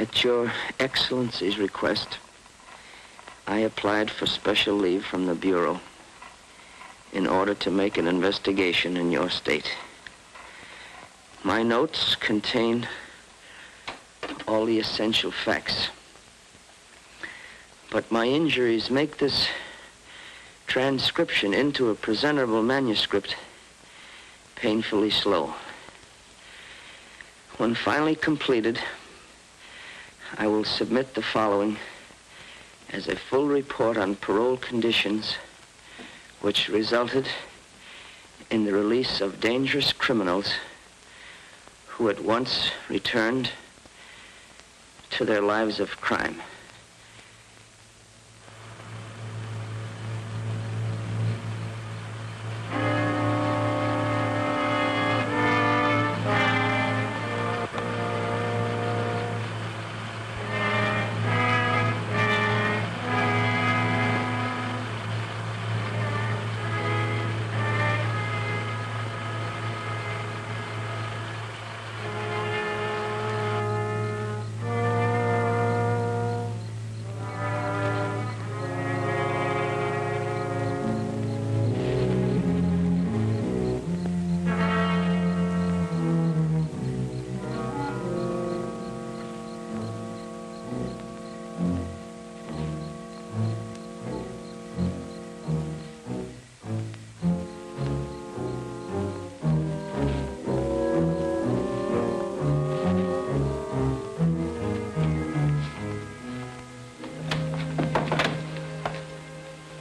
At Your Excellency's request, I applied for special leave from the Bureau in order to make an investigation in your state. My notes contain all the essential facts, but my injuries make this transcription into a presentable manuscript painfully slow. When finally completed, I will submit the following as a full report on parole conditions which resulted in the release of dangerous criminals who at once returned to their lives of crime.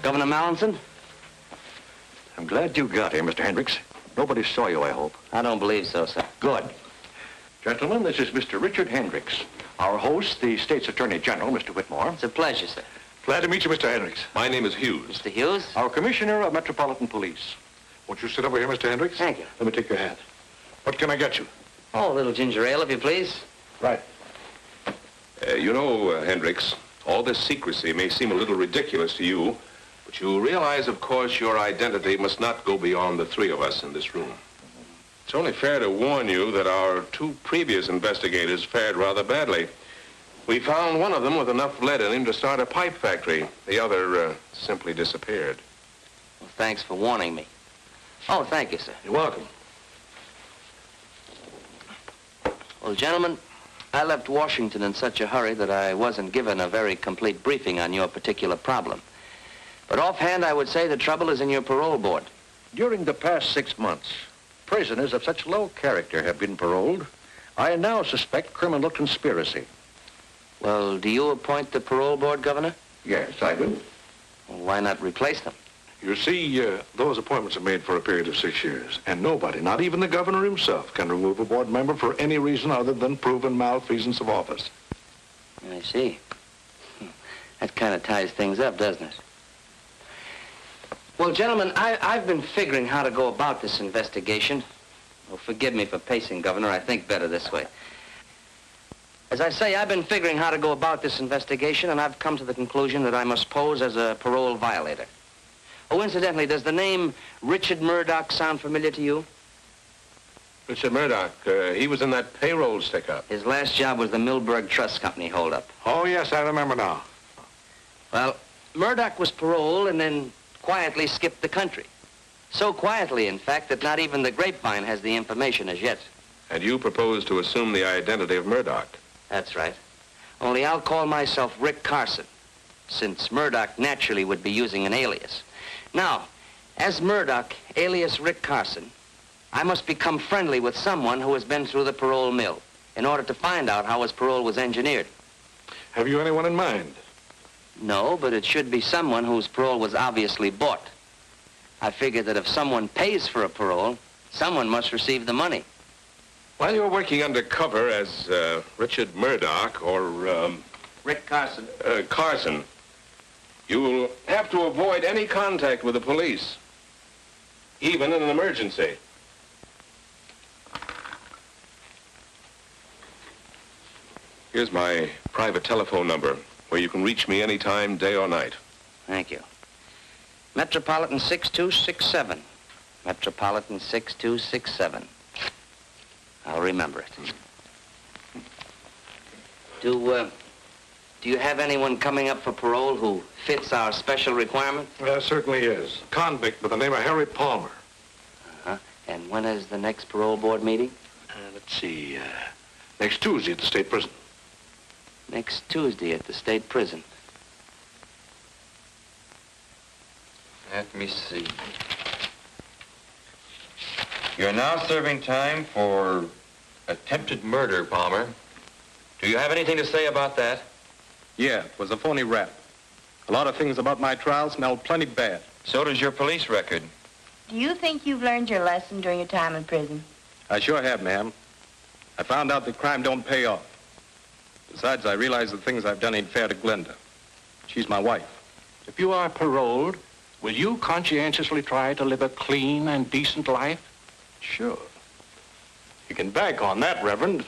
Governor Mallinson? I'm glad you got here, Mr. Hendricks. Nobody saw you, I hope. I don't believe so, sir. Good. Gentlemen, this is Mr. Richard Hendricks. Our host, the State's Attorney General, Mr. Whitmore. It's a pleasure, sir. Glad to meet you, Mr. Hendricks. My name is Hughes. Mr. Hughes? Our Commissioner of Metropolitan Police. Won't you sit over here, Mr. Hendricks? Thank you. Let me take your hat. What can I get you? Oh, a little ginger ale, if you please. Right. You know, Hendricks, all this secrecy may seem a little ridiculous to you, but you realize, of course, your identity must not go beyond the three of us in this room. It's only fair to warn you that our two previous investigators fared rather badly. We found one of them with enough lead in him to start a pipe factory. The other simply disappeared. Well, thanks for warning me. Oh, thank you, sir. You're welcome. Well, gentlemen, I left Washington in such a hurry that I wasn't given a very complete briefing on your particular problem. But offhand, I would say the trouble is in your parole board. During the past 6 months, prisoners of such low character have been paroled. I now suspect criminal conspiracy. Well, do you appoint the parole board, Governor? Yes, I do. Well, why not replace them? You see, those appointments are made for a period of 6 years, and nobody, not even the governor himself, can remove a board member for any reason other than proven malfeasance of office. I see. That kind of ties things up, doesn't it? Well, gentlemen, I've been figuring how to go about this investigation. Oh, forgive me for pacing, Governor. I think better this way. As I say, I've been figuring how to go about this investigation, and I've come to the conclusion that I must pose as a parole violator. Oh, incidentally, does the name Richard Murdoch sound familiar to you? Richard Murdoch, he was in that payroll stick-up. His last job was the Milberg Trust Company holdup. Oh, yes, I remember now. Well, Murdoch was paroled and then quietly skipped the country. So quietly, in fact, that not even the grapevine has the information as yet. And you propose to assume the identity of Murdoch. That's right. Only I'll call myself Rick Carson, since Murdoch naturally would be using an alias. Now, as Murdoch, alias Rick Carson, I must become friendly with someone who has been through the parole mill in order to find out how his parole was engineered. Have you anyone in mind? No, but it should be someone whose parole was obviously bought. I figure that if someone pays for a parole, someone must receive the money. While you're working undercover as Richard Murdoch or Rick Carson. Carson, you'll have to avoid any contact with the police, even in an emergency. Here's my private telephone number, where you can reach me anytime, day or night. Thank you. Metropolitan 6267. Metropolitan 6267. I'll remember it. Do you have anyone coming up for parole who fits our special requirement? There certainly is. A convict by the name of Harry Palmer. Uh-huh. And when is the next parole board meeting? Let's see, next Tuesday at the state prison. Next Tuesday at the state prison. Let me see. You're now serving time for attempted murder, Palmer. Do you have anything to say about that? Yeah, it was a phony rap. A lot of things about my trial smelled plenty bad. So does your police record. Do you think you've learned your lesson during your time in prison? I sure have, ma'am. I found out that crime don't pay off. Besides, I realize the things I've done ain't fair to Glenda. She's my wife. If you are paroled, will you conscientiously try to live a clean and decent life? Sure. You can bank on that, Reverend.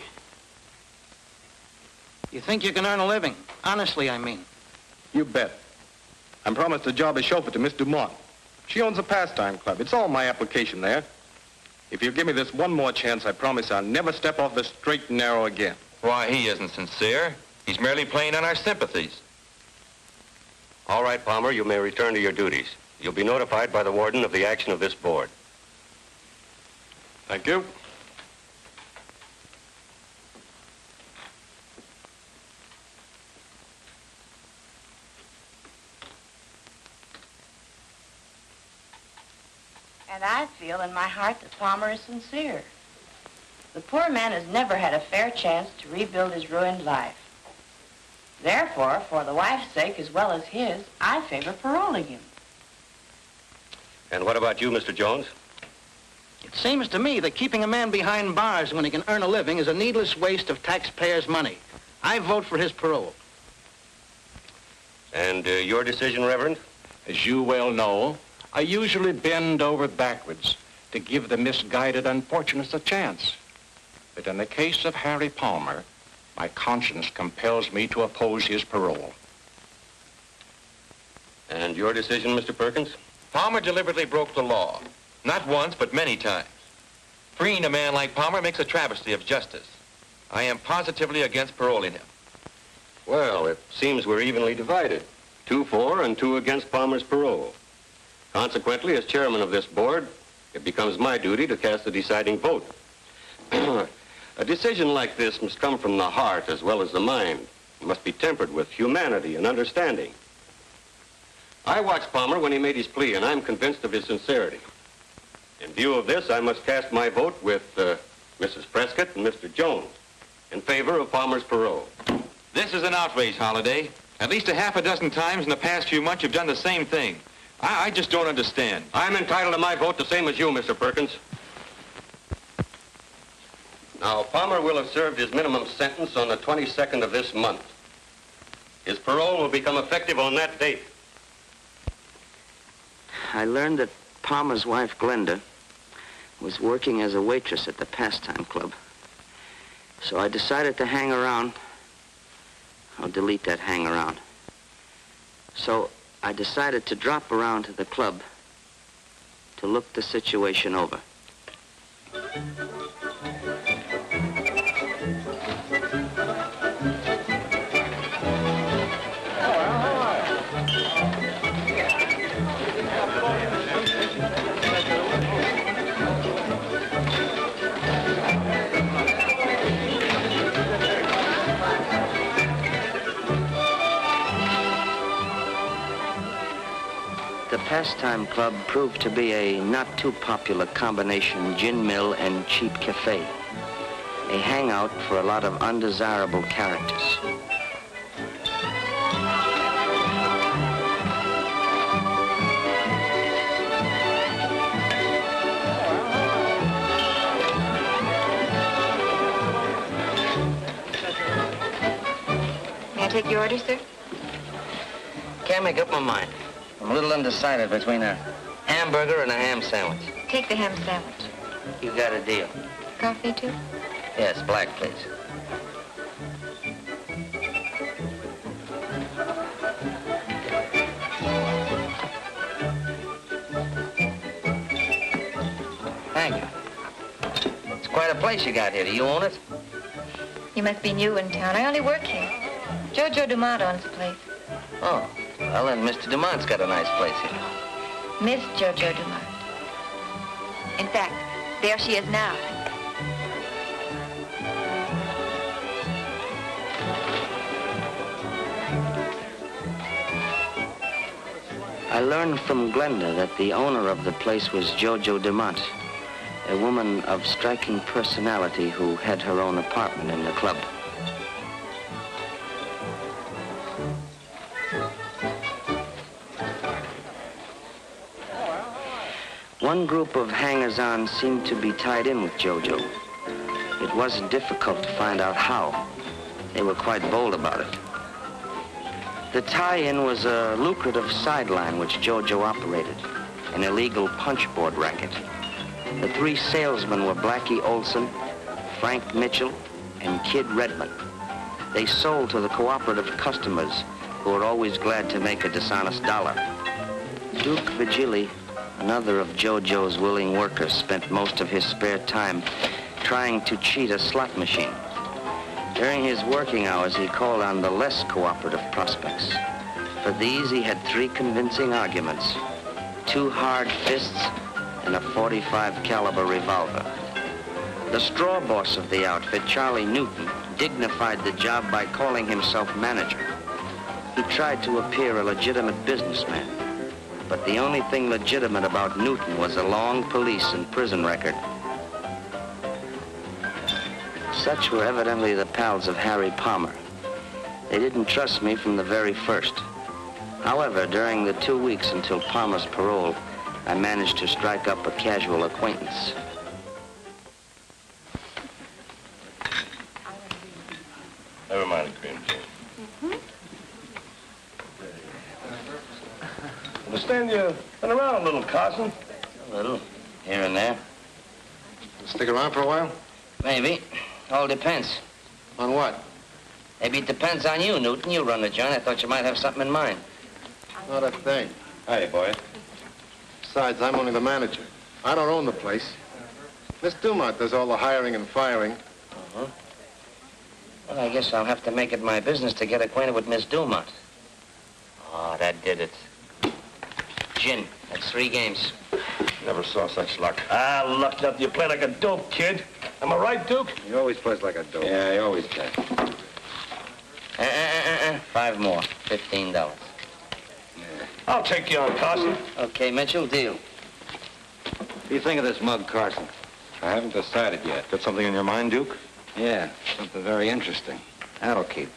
You think you can earn a living? Honestly, I mean. You bet. I'm promised a job as chauffeur to Miss Dumont. She owns a pastime club. It's all in my application there. If you give me this one more chance, I promise I'll never step off the straight and narrow again. Why, he isn't sincere. He's merely playing on our sympathies. All right, Palmer, you may return to your duties. You'll be notified by the warden of the action of this board. Thank you. And I feel in my heart that Palmer is sincere. The poor man has never had a fair chance to rebuild his ruined life. Therefore, for the wife's sake as well as his, I favor paroling him. And what about you, Mr. Jones? It seems to me that keeping a man behind bars when he can earn a living is a needless waste of taxpayers' money. I vote for his parole. And your decision, Reverend? As you well know, I usually bend over backwards to give the misguided unfortunates a chance. But in the case of Harry Palmer, my conscience compels me to oppose his parole. And your decision, Mr. Perkins? Palmer deliberately broke the law. Not once, but many times. Freeing a man like Palmer makes a travesty of justice. I am positively against paroling him. Well, it seems we're evenly divided. 2 for and 2 against Palmer's parole. Consequently, as chairman of this board, it becomes my duty to cast the deciding vote. A decision like this must come from the heart as well as the mind. It must be tempered with humanity and understanding. I watched Palmer when he made his plea, and I'm convinced of his sincerity. In view of this, I must cast my vote with Mrs. Prescott and Mr. Jones in favor of Palmer's parole. This is an outrage, Holliday. At least a half a dozen times in the past few months you've done the same thing. I just don't understand. I'm entitled to my vote the same as you, Mr. Perkins. Now, Palmer will have served his minimum sentence on the 22nd of this month. His parole will become effective on that date. I learned that Palmer's wife, Glenda, was working as a waitress at the pastime club. So I decided to hang around. I'll delete that hang around. So I decided to drop around to the club to look the situation over. The Pastime Club proved to be a not too popular combination gin mill and cheap cafe. A hangout for a lot of undesirable characters. May I take your order, sir? Can't make up my mind. I'm a little undecided between a hamburger and a ham sandwich. Take the ham sandwich. You got a deal. Coffee, too? Yes, black, please. Thank you. It's quite a place you got here. Do you own it? You must be new in town. I only work here. Jojo Dumont owns the place. Oh, well, then Mr. Dumont's got a nice place here. Miss Jojo Dumont. In fact, there she is now. I learned from Glenda that the owner of the place was Jojo Dumont, a woman of striking personality who had her own apartment in the club. One group of hangers-on seemed to be tied in with Jojo. It wasn't difficult to find out how. They were quite bold about it. The tie-in was a lucrative sideline which Jojo operated, an illegal punchboard racket. The three salesmen were Blackie Olson, Frank Mitchell, and Kid Redmond. They sold to the cooperative customers who were always glad to make a dishonest dollar. Duke Vigili, another of Jojo's willing workers, spent most of his spare time trying to cheat a slot machine. During his working hours, he called on the less cooperative prospects. For these, he had 3 convincing arguments, 2 hard fists, and a .45 caliber revolver. The straw boss of the outfit, Charlie Newton, dignified the job by calling himself manager. He tried to appear a legitimate businessman, but the only thing legitimate about Newton was a long police and prison record. Such were evidently the pals of Harry Palmer. They didn't trust me from the very first. However, during the 2 weeks until Palmer's parole, I managed to strike up a casual acquaintance. Never mind the cream, Jane. Understand you've been around a little, Carson. A little, here and there. Stick around for a while? Maybe. All depends. On what? Maybe it depends on you, Newton. You run the joint. I thought you might have something in mind. Not a thing. Hi, boy. Besides, I'm only the manager. I don't own the place. Miss Dumont does all the hiring and firing. Uh-huh. Well, I guess I'll have to make it my business to get acquainted with Miss Dumont. Oh, that did it. Gin. That's 3 games. Never saw such luck. Ah, lucked up. You play like a dope, kid. Am I right, Duke? He always plays like a dope. Yeah, he always does. 5 more. $15. I'll take you on, Carson. Okay, Mitchell, deal. What do you think of this mug, Carson? I haven't decided yet. Got something in your mind, Duke? Yeah, something very interesting. That'll keep.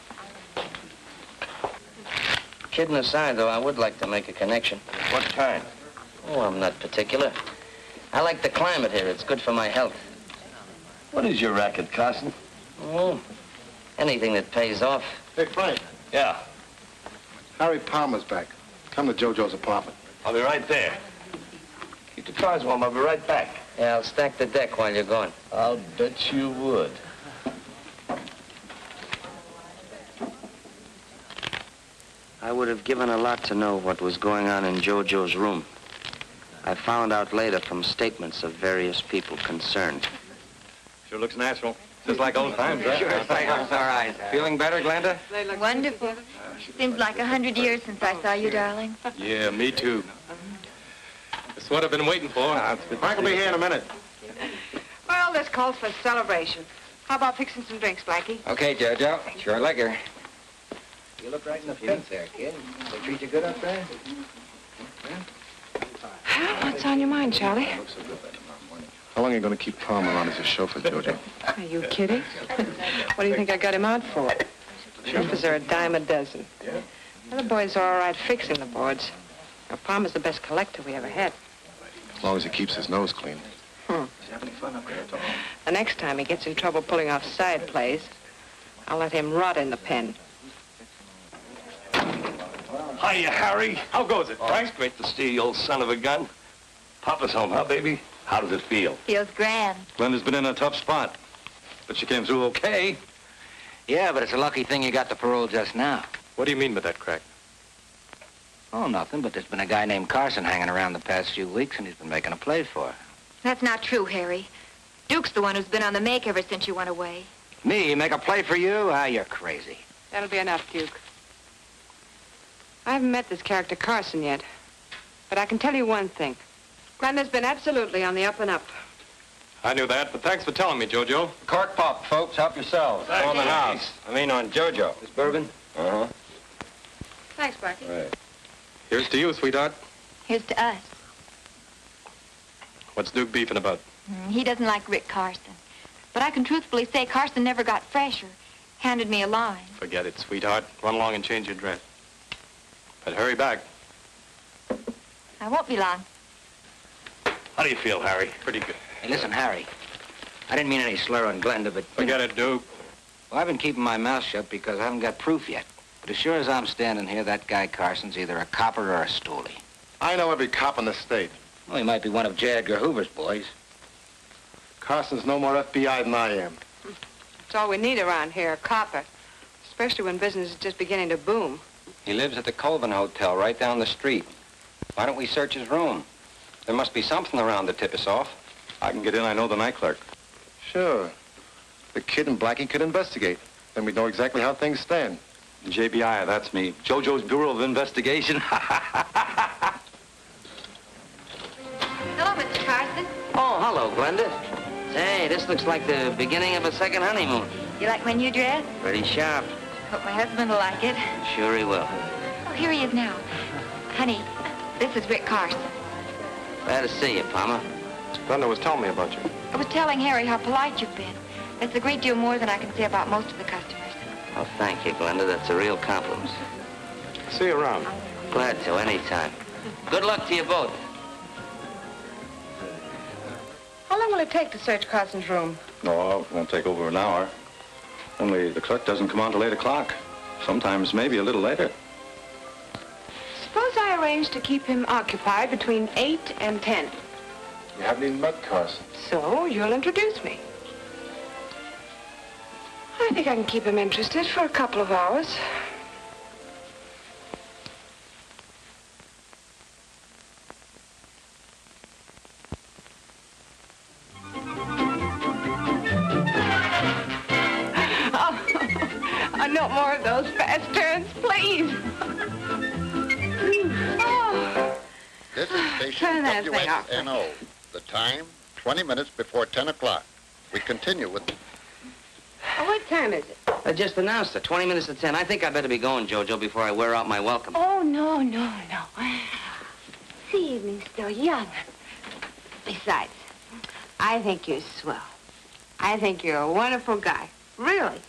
Kidding aside, though, I would like to make a connection. What kind? Oh, I'm not particular. I like the climate here. It's good for my health. What is your racket, Carson? Oh, anything that pays off. Hey, Frank. Yeah, Harry Palmer's back. Come to Jojo's apartment. I'll be right there. Keep the cars warm. I'll be right back. Yeah, I'll stack the deck while you're gone. I'll bet you would. I would have given a lot to know what was going on in Jojo's room. I found out later from statements of various people concerned. Sure looks natural. Just like old times, right? Sure, thanks. All right. Feeling better, Glenda? Wonderful. Seems like 100 years since I saw you, darling. Yeah, me too. It's what I've been waiting for. Frank will be here in a minute. Well, this calls for a celebration. How about fixing some drinks, Blackie? Okay, Jojo. Sure liquor. You look right in the face there, kid. They treat you good up there? What's on your mind, Charlie? How long are you going to keep Palmer on as a chauffeur, Jojo? Are you kidding? What do you think I got him out for? Chauffeurs are a dime a dozen. The other boys are all right fixing the boards. Now, Palmer's the best collector we ever had. As long as he keeps his nose clean. The next time he gets in trouble pulling off side plays, I'll let him rot in the pen. Hiya, Harry. How goes it, Frank? It's great to see you, old son of a gun. Papa's home, huh, baby? How does it feel? Feels grand. Glenda's been in a tough spot, but she came through okay. Yeah, but it's a lucky thing you got the parole just now. What do you mean by that, Crack? Oh, nothing, but there's been a guy named Carson hanging around the past few weeks, and he's been making a play for her. That's not true, Harry. Duke's the one who's been on the make ever since you went away. Me, make a play for you? Ah, you're crazy. That'll be enough, Duke. I haven't met this character Carson yet, but I can tell you one thing. Glenda's been absolutely on the up and up. I knew that, but thanks for telling me, Jojo. Cork pop, folks. Help yourselves. Thanks. On the house. I mean on Jojo. This bourbon? Uh-huh. Thanks, Blackie. Right. Here's to you, sweetheart. Here's to us. What's Duke beefing about? He doesn't like Rick Carson. But I can truthfully say Carson never got fresher. Handed me a line. Forget it, sweetheart. Run along and change your dress. But hurry back. I won't be long. How do you feel, Harry? Pretty good. Hey, listen, Harry. I didn't mean any slur on Glenda, but... Forget it, Duke. Well, I've been keeping my mouth shut because I haven't got proof yet. But as sure as I'm standing here, that guy Carson's either a copper or a stoolie. I know every cop in the state. Well, he might be one of J. Edgar Hoover's boys. Carson's no more FBI than I am. That's all we need around here, a copper. Especially when business is just beginning to boom. He lives at the Colvin Hotel right down the street. Why don't we search his room? There must be something around to tip us off. I can get in. I know the night clerk. Sure. The kid and Blackie could investigate. Then we'd know exactly how things stand. JBI, that's me. Jojo's Bureau of Investigation. Hello, Mr. Carson. Oh, hello, Glenda. Say, this looks like the beginning of a second honeymoon. You like my new dress? Pretty sharp. Hope my husband will like it. Sure he will. Oh, here he is now. Honey, this is Rick Carson. Glad to see you, Palmer. Glenda was telling me about you. I was telling Harry how polite you've been. That's a great deal more than I can say about most of the customers. Well, thank you, Glenda. That's a real compliment. See you around. Glad to, anytime. Good luck to you both. How long will it take to search Carson's room? No, it won't take over an hour. Only the clerk doesn't come on till 8 o'clock. Sometimes maybe a little later. Suppose I arrange to keep him occupied between 8 and 10. You haven't even met Carson. So, you'll introduce me. I think I can keep him interested for a couple of hours. Oh, no more of those fast turns, please. Oh. This is station Turn that thing off. WSNO. The time, 20 minutes before 10 o'clock. We continue with... Oh, what time is it? I just announced it, 20 minutes to 10. I think I better be going, Jojo, before I wear out my welcome. Oh, no. The evening's still young. Besides, I think you're swell. I think you're a wonderful guy. Really.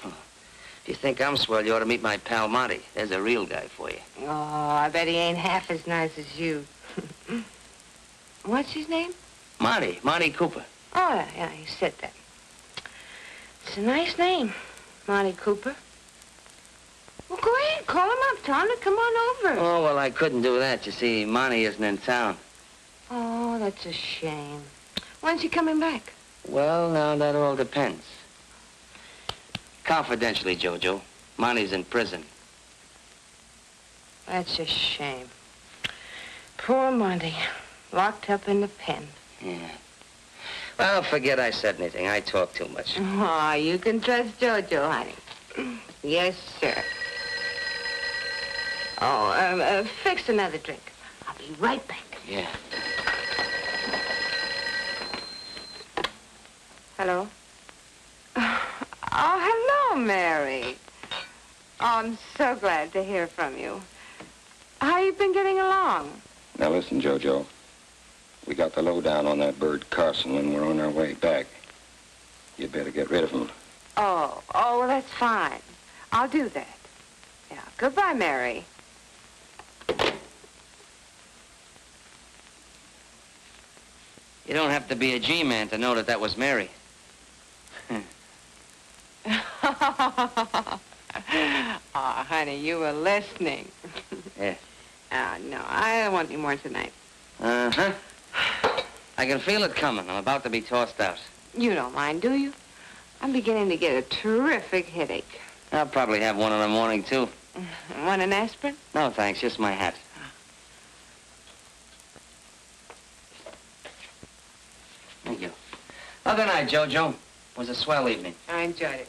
If you think I'm swell, you ought to meet my pal Monty. There's a real guy for you. Oh, I bet he ain't half as nice as you. What's his name? Monty Cooper. Oh, yeah, you said that. It's a nice name, Monty Cooper. Well, go ahead, call him up. Tell him to come on over. Oh, well, I couldn't do that. You see, Monty isn't in town. Oh, that's a shame. When's he coming back? Well, now, that all depends. Confidentially, Jojo, Monty's in prison. That's a shame. Poor Monty, locked up in the pen. Yeah. Well, forget I said anything. I talk too much. Oh, you can trust Jojo, honey. Yes, sir. Oh, fix another drink. I'll be right back. Yeah. Hello? Oh, hello, Mary. Oh, I'm so glad to hear from you. How you been getting along? Now listen, Jojo. We got the lowdown on that bird Carson when we're on our way back. You'd better get rid of him. Oh, well, that's fine. I'll do that. Yeah, goodbye, Mary. You don't have to be a G-man to know that that was Mary. Oh, honey, you were listening. Yeah. Oh, no, I don't want any more tonight. Uh-huh. I can feel it coming. I'm about to be tossed out. You don't mind, do you? I'm beginning to get a terrific headache. I'll probably have one in the morning, too. Want an aspirin? No, thanks. Just my hat. Thank you. Well, good night, Jojo. It was a swell evening. I enjoyed it.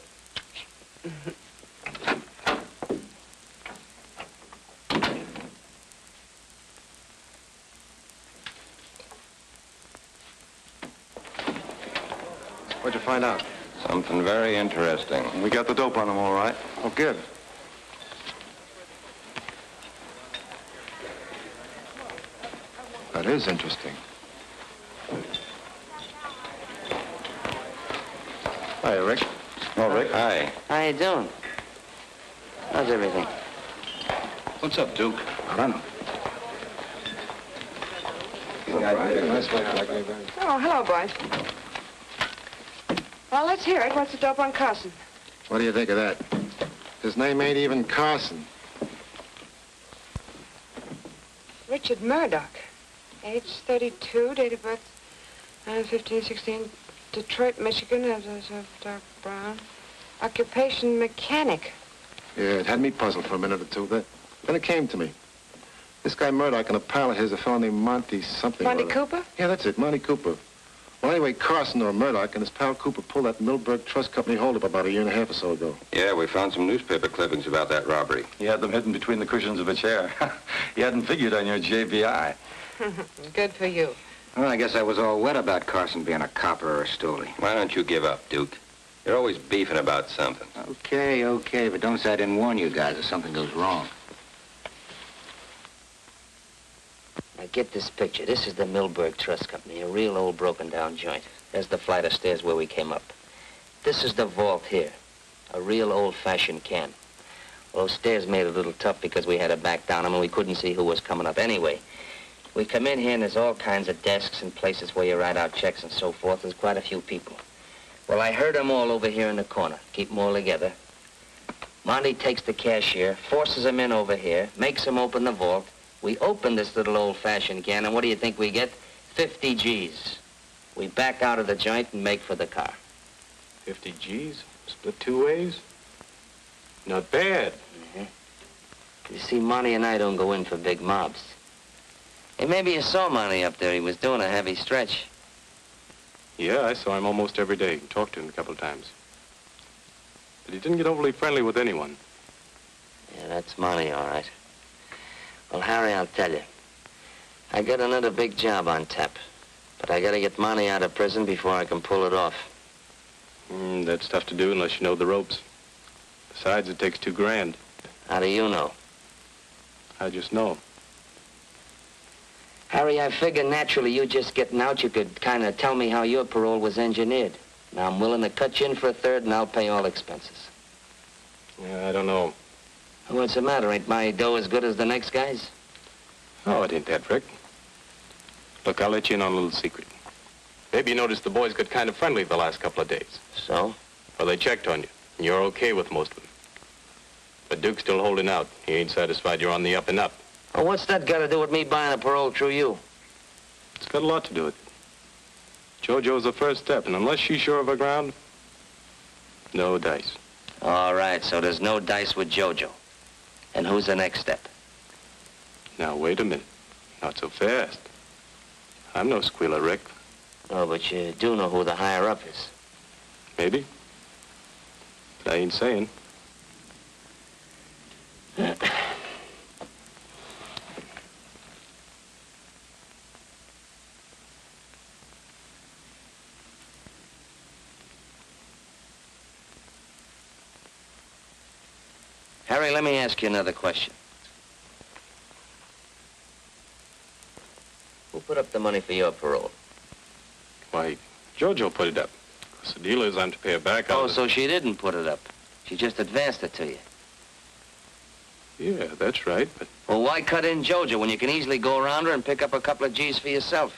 What'd you find out? Something very interesting. We got the dope on them all right. Oh, good. That is interesting. Hi, Rick. Oh, Rick. Hi. How you doing? How's everything? What's up, Duke? I don't know. Oh, hello, boys. Well, let's hear it. What's the dope on Carson? What do you think of that? His name ain't even Carson. Richard Murdoch. Age 32, date of birth 1516, Detroit, Michigan, as of dark brown. Occupation mechanic. Yeah, it had me puzzled for a minute or two. Then it came to me. This guy Murdoch and a pal of his, a fellow named Monty something. Monty or other. Cooper? Yeah, that's it, Monty Cooper. Well, anyway, Carson or Murdoch and his pal Cooper pulled that Millburg Trust Company holdup about a year and a half or so ago. Yeah, we found some newspaper clippings about that robbery. You had them hidden between the cushions of a chair. You hadn't figured on your JBI. Good for you. Well, I guess I was all wet about Carson being a copper or a stoolie. Why don't you give up, Duke? You're always beefing about something. Okay, but don't say I didn't warn you guys if something goes wrong. Now get this picture. This is the Millburg Trust Company, a real old broken down joint. There's the flight of stairs where we came up. This is the vault here, a real old-fashioned can. Well, those stairs made it a little tough because we had to back down them and we couldn't see who was coming up anyway. We come in here and there's all kinds of desks and places where you write out checks and so forth. There's quite a few people. Well, I heard them all over here in the corner. Keep them all together. Monty takes the cashier, forces him in over here, makes him open the vault. We open this little old-fashioned can, and what do you think we get? 50 G's. We back out of the joint and make for the car. 50 G's? Split two ways? Not bad. You see, Monty and I don't go in for big mobs. Hey, maybe you saw Monty up there. He was doing a heavy stretch. Yeah, I saw him almost every day. Talked to him a couple of times. But he didn't get overly friendly with anyone. Yeah, that's Monty, all right. Well, Harry, I'll tell you. I got another big job on tap. But I gotta get Monty out of prison before I can pull it off. That's tough to do unless you know the ropes. Besides, it takes $2 grand. How do you know? I just know. Harry, I figure naturally you just getting out, you could kind of tell me how your parole was engineered. Now, I'm willing to cut you in for a third, and I'll pay all expenses. Yeah, I don't know. What's the matter? Ain't my dough as good as the next guy's? Oh, it ain't that, Rick. Look, I'll let you in on a little secret. Maybe you noticed the boys got kind of friendly the last couple of days. So? Well, they checked on you, and you're okay with most of them. But Duke's still holding out. He ain't satisfied you're on the up and up. Well, what's that got to do with me buying a parole through you? It's got a lot to do with it. JoJo's the first step, and unless she's sure of her ground, no dice. All right, so there's no dice with JoJo. And who's the next step? Now, wait a minute. Not so fast. I'm no squealer, Rick. Oh, but you do know who the higher-up is. Maybe. But I ain't saying. Harry, let me ask you another question. Who put up the money for your parole? Why, JoJo put it up. 'Cause the deal is I'm to pay her back. Oh, so she didn't put it up. She just advanced it to you. Yeah, that's right, but... Well, why cut in JoJo when you can easily go around her and pick up a couple of G's for yourself?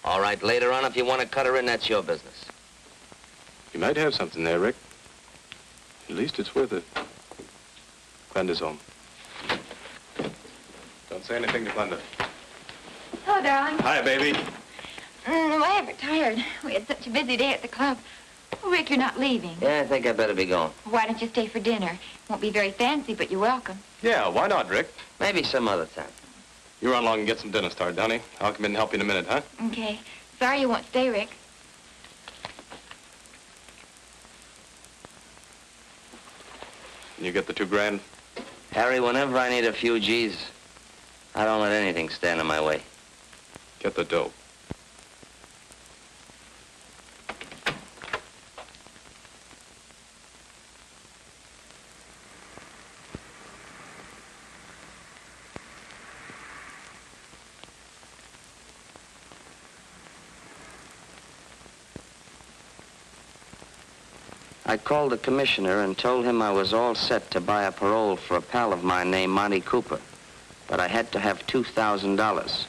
All right, later on, if you want to cut her in, that's your business. You might have something there, Rick. At least it's worth it. Glenda's home. Don't say anything to Glenda. Hello, darling. Hi, baby. I ever tired. We had such a busy day at the club. Oh, Rick, you're not leaving. Yeah, I think I better be going. Why don't you stay for dinner? Won't be very fancy, but you're welcome. Yeah, why not, Rick? Maybe some other time. You run along and get some dinner started, honey. I'll come in and help you in a minute, huh? Okay. Sorry you won't stay, Rick. Can you get the $2,000? Harry, whenever I need a few G's, I don't let anything stand in my way. Get the dope. I called the commissioner and told him I was all set to buy a parole for a pal of mine named Monty Cooper, but I had to have $2,000.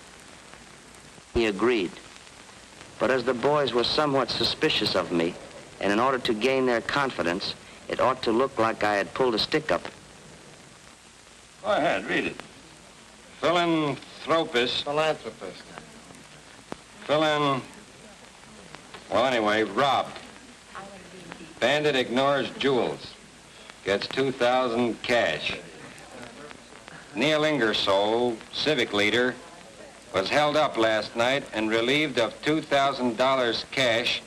He agreed. But as the boys were somewhat suspicious of me, and in order to gain their confidence, it ought to look like I had pulled a stick-up. Go ahead, read it. Philanthropist. Philanthropist. Well, anyway, robbed. Bandit ignores jewels. Gets $2,000 cash. Neil Ingersoll, civic leader, was held up last night and relieved of $2,000 cash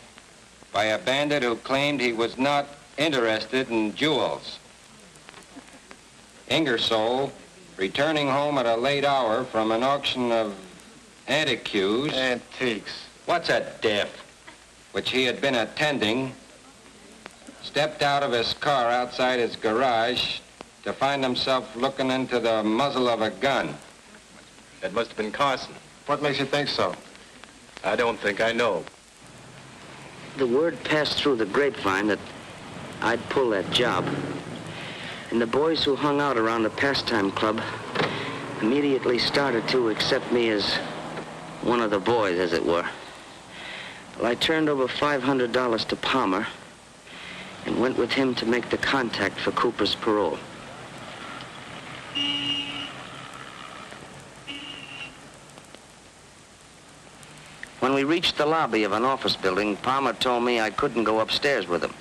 by a bandit who claimed he was not interested in jewels. Ingersoll, returning home at a late hour from an auction of antiques. What's a diff? Which he had been attending, stepped out of his car outside his garage to find himself looking into the muzzle of a gun. That must have been Carson. What makes you think so? I don't think I know. The word passed through the grapevine that I'd pull that job. And the boys who hung out around the pastime club immediately started to accept me as one of the boys, as it were. Well, I turned over $500 to Palmer and went with him to make the contact for Cooper's parole. When we reached the lobby of an office building, Palmer told me I couldn't go upstairs with him.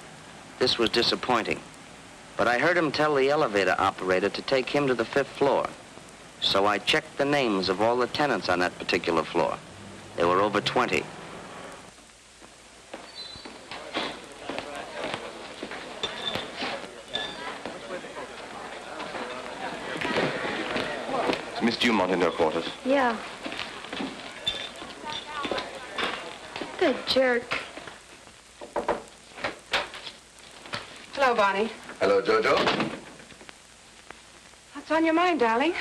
This was disappointing. But I heard him tell the elevator operator to take him to the 5th floor. So I checked the names of all the tenants on that particular floor. There were over 20. Miss Dumont in her quarters. Yeah. Good jerk. Hello, Bonnie. Hello, Jojo. What's on your mind, darling?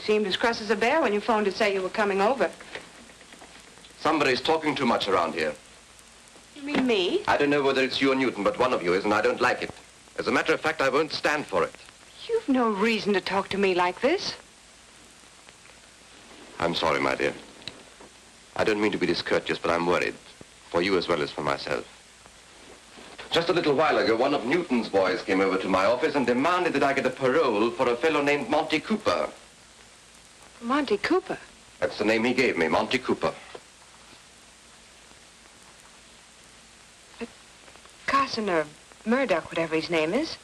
Seemed as cross as a bear when you phoned to say you were coming over. Somebody's talking too much around here. You mean me? I don't know whether it's you or Newton, but one of you is, and I don't like it. As a matter of fact, I won't stand for it. You've no reason to talk to me like this. I'm sorry, my dear. I don't mean to be discourteous, but I'm worried. For you as well as for myself. Just a little while ago, one of Newton's boys came over to my office and demanded that I get a parole for a fellow named Monty Cooper. Monty Cooper? That's the name he gave me, Monty Cooper. But Carson or Murdoch, whatever his name is,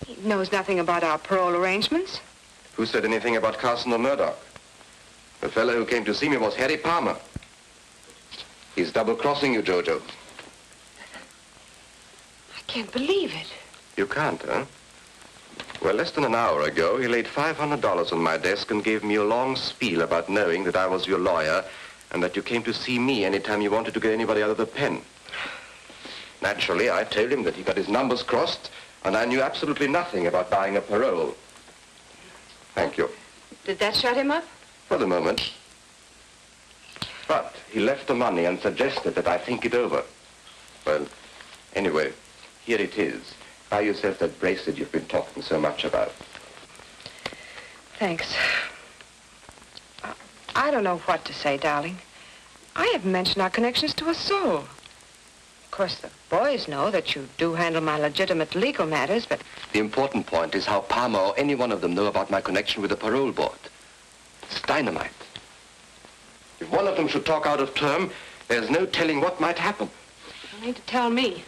he knows nothing about our parole arrangements. Who said anything about Carson or Murdoch? The fellow who came to see me was Harry Palmer. He's double-crossing you, Jojo. I can't believe it. You can't, huh? Well, less than an hour ago, he laid $500 on my desk and gave me a long spiel about knowing that I was your lawyer and that you came to see me anytime you wanted to get anybody out of the pen. Naturally, I told him that he got his numbers crossed and I knew absolutely nothing about buying a parole. Thank you. Did that shut him up? For the moment. But he left the money and suggested that I think it over. Well, anyway, here it is. Buy yourself that bracelet you've been talking so much about. Thanks. I don't know what to say, darling. I haven't mentioned our connections to a soul. Of course, the boys know that you do handle my legitimate legal matters, but... The important point is how Palmer or any one of them know about my connection with the parole board. It's dynamite. If one of them should talk out of term, there's no telling what might happen. You need to tell me.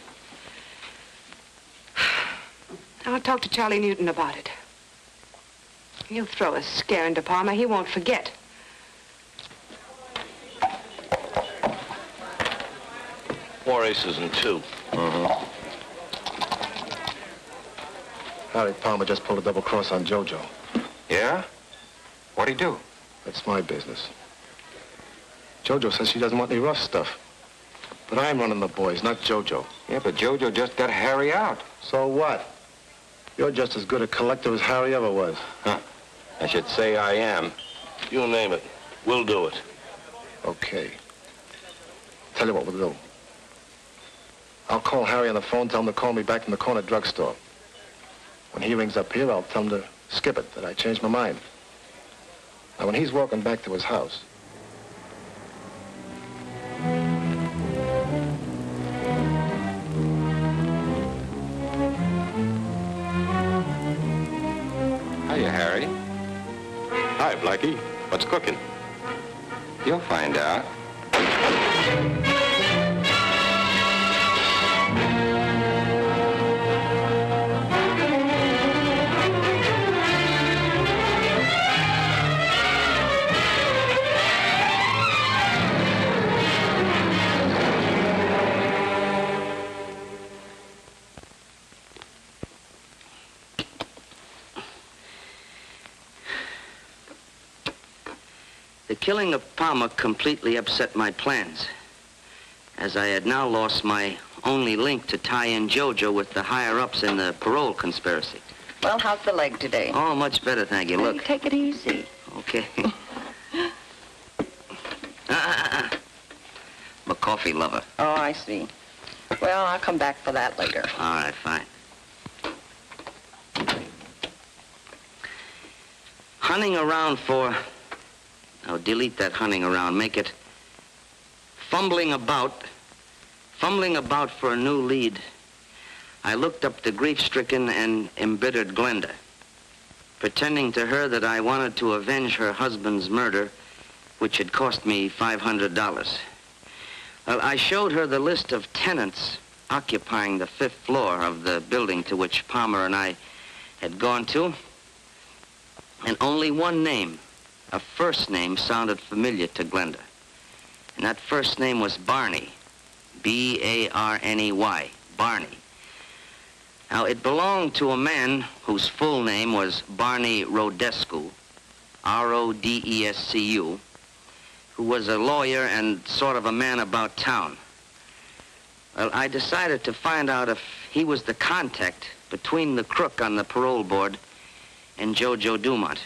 I'll talk to Charlie Newton about it. He'll throw a scare into Palmer. He won't forget. Four aces and two. Harry Palmer just pulled a double cross on JoJo. Yeah? What'd he do? That's my business. JoJo says she doesn't want any rough stuff. But I'm running the boys, not JoJo. Yeah, but JoJo just got Harry out. So what? You're just as good a collector as Harry ever was. Huh. I should say I am. You name it. We'll do it. Okay. Tell you what we'll do. I'll call Harry on the phone, tell him to call me back from the corner drugstore. When he rings up here, I'll tell him to skip it, that I changed my mind. Now, when he's walking back to his house, Hiya, Harry. Hi, Blackie. What's cooking? You'll find out. The killing of Palmer completely upset my plans, as I had now lost my only link to tie in JoJo with the higher-ups in the parole conspiracy. Well, how's the leg today? Oh, much better, thank you. Look. Take it easy. Okay. I'm a coffee lover. Oh, I see. Well, I'll come back for that later. All right, fine. Hunting around for... Now, delete that hunting around. Make it fumbling about for a new lead. I looked up the grief-stricken and embittered Glenda, pretending to her that I wanted to avenge her husband's murder, which had cost me $500. Well, I showed her the list of tenants occupying the 5th floor of the building to which Palmer and I had gone to, and only one name, a first name, sounded familiar to Glenda. And that first name was Barney. B-A-R-N-E-Y. Barney. Now, it belonged to a man whose full name was Barney Rodescu, R-O-D-E-S-C-U, who was a lawyer and sort of a man about town. Well, I decided to find out if he was the contact between the crook on the parole board and JoJo Dumont.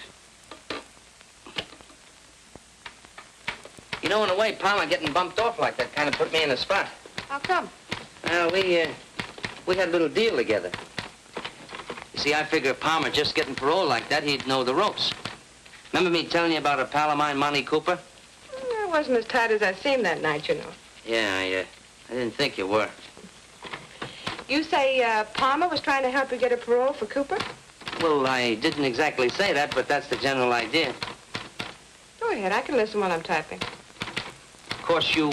You know, in a way, Palmer getting bumped off like that kind of put me in a spot. How come? Well, we had a little deal together. You see, I figure if Palmer just getting parole like that, he'd know the ropes. Remember me telling you about a pal of mine, Monty Cooper? I wasn't as tight as I seemed that night, you know. Yeah, I didn't think you were. You say Palmer was trying to help you get a parole for Cooper? Well, I didn't exactly say that, but that's the general idea. Go ahead, I can listen while I'm typing. Of course, you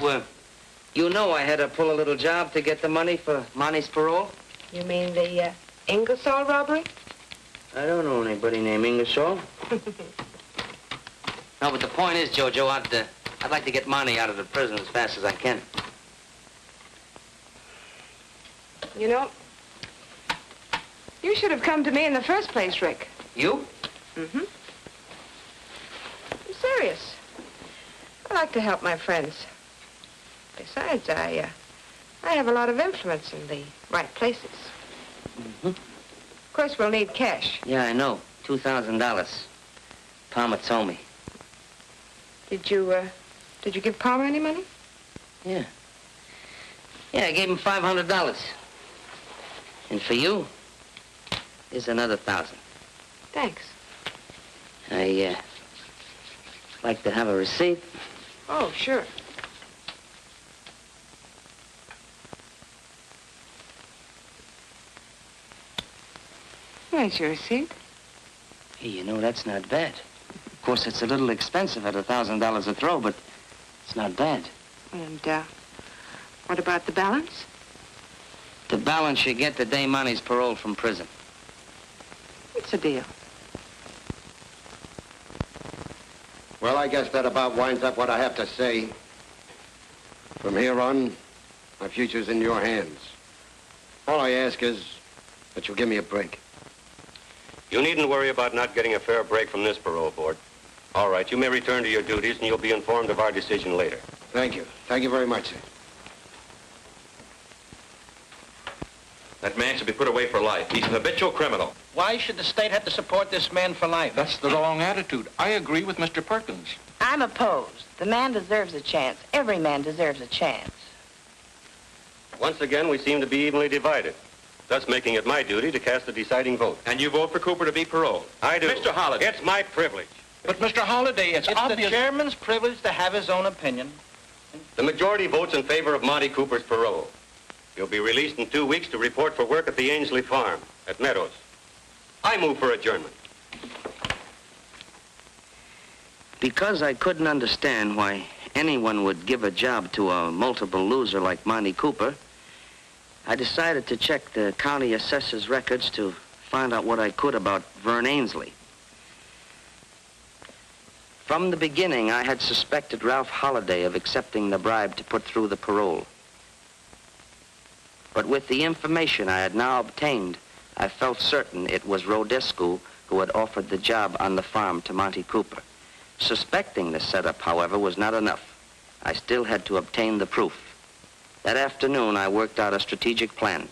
know I had to pull a little job to get the money for Monty's parole. You mean the Ingersoll robbery? I don't know anybody named Ingersoll. No, but the point is, JoJo, I'd like to get Monty out of the prison as fast as I can. You know, you should have come to me in the first place, Rick. You? Mm-hmm. I'm serious. I like to help my friends. Besides, I have a lot of influence in the right places. Mm-hmm. Of course, we'll need cash. Yeah, I know. $2,000. Palmer told me. Did you give Palmer any money? Yeah. Yeah, I gave him $500. And for you, here's another 1,000. Thanks. I, like to have a receipt. Oh, sure. There's your receipt. Hey, you know, that's not bad. Of course, it's a little expensive at $1,000 a throw, but it's not bad. And, what about the balance? The balance you get the day Monty's paroled from prison. It's a deal. Well, I guess that about winds up what I have to say. From here on, my future's in your hands. All I ask is that you'll give me a break. You needn't worry about not getting a fair break from this parole board. All right, you may return to your duties, and you'll be informed of our decision later. Thank you. Thank you very much, sir. That man should be put away for life. He's an habitual criminal. Why should the state have to support this man for life? That's the wrong attitude. I agree with Mr. Perkins. I'm opposed. The man deserves a chance. Every man deserves a chance. Once again, we seem to be evenly divided, thus making it my duty to cast the deciding vote. And you vote for Cooper to be paroled? I do. Mr. Holliday. It's my privilege. But, Mr. Holliday, it's obvious... the chairman's privilege to have his own opinion. The majority votes in favor of Monty Cooper's parole. He'll be released in 2 weeks to report for work at the Ainsley Farm at Meadows. I move for adjournment. Because I couldn't understand why anyone would give a job to a multiple loser like Monty Cooper, I decided to check the county assessor's records to find out what I could about Vern Ainsley. From the beginning, I had suspected Ralph Holliday of accepting the bribe to put through the parole. But with the information I had now obtained, I felt certain it was Rodescu who had offered the job on the farm to Monty Cooper. Suspecting the setup, however, was not enough. I still had to obtain the proof. That afternoon, I worked out a strategic plan.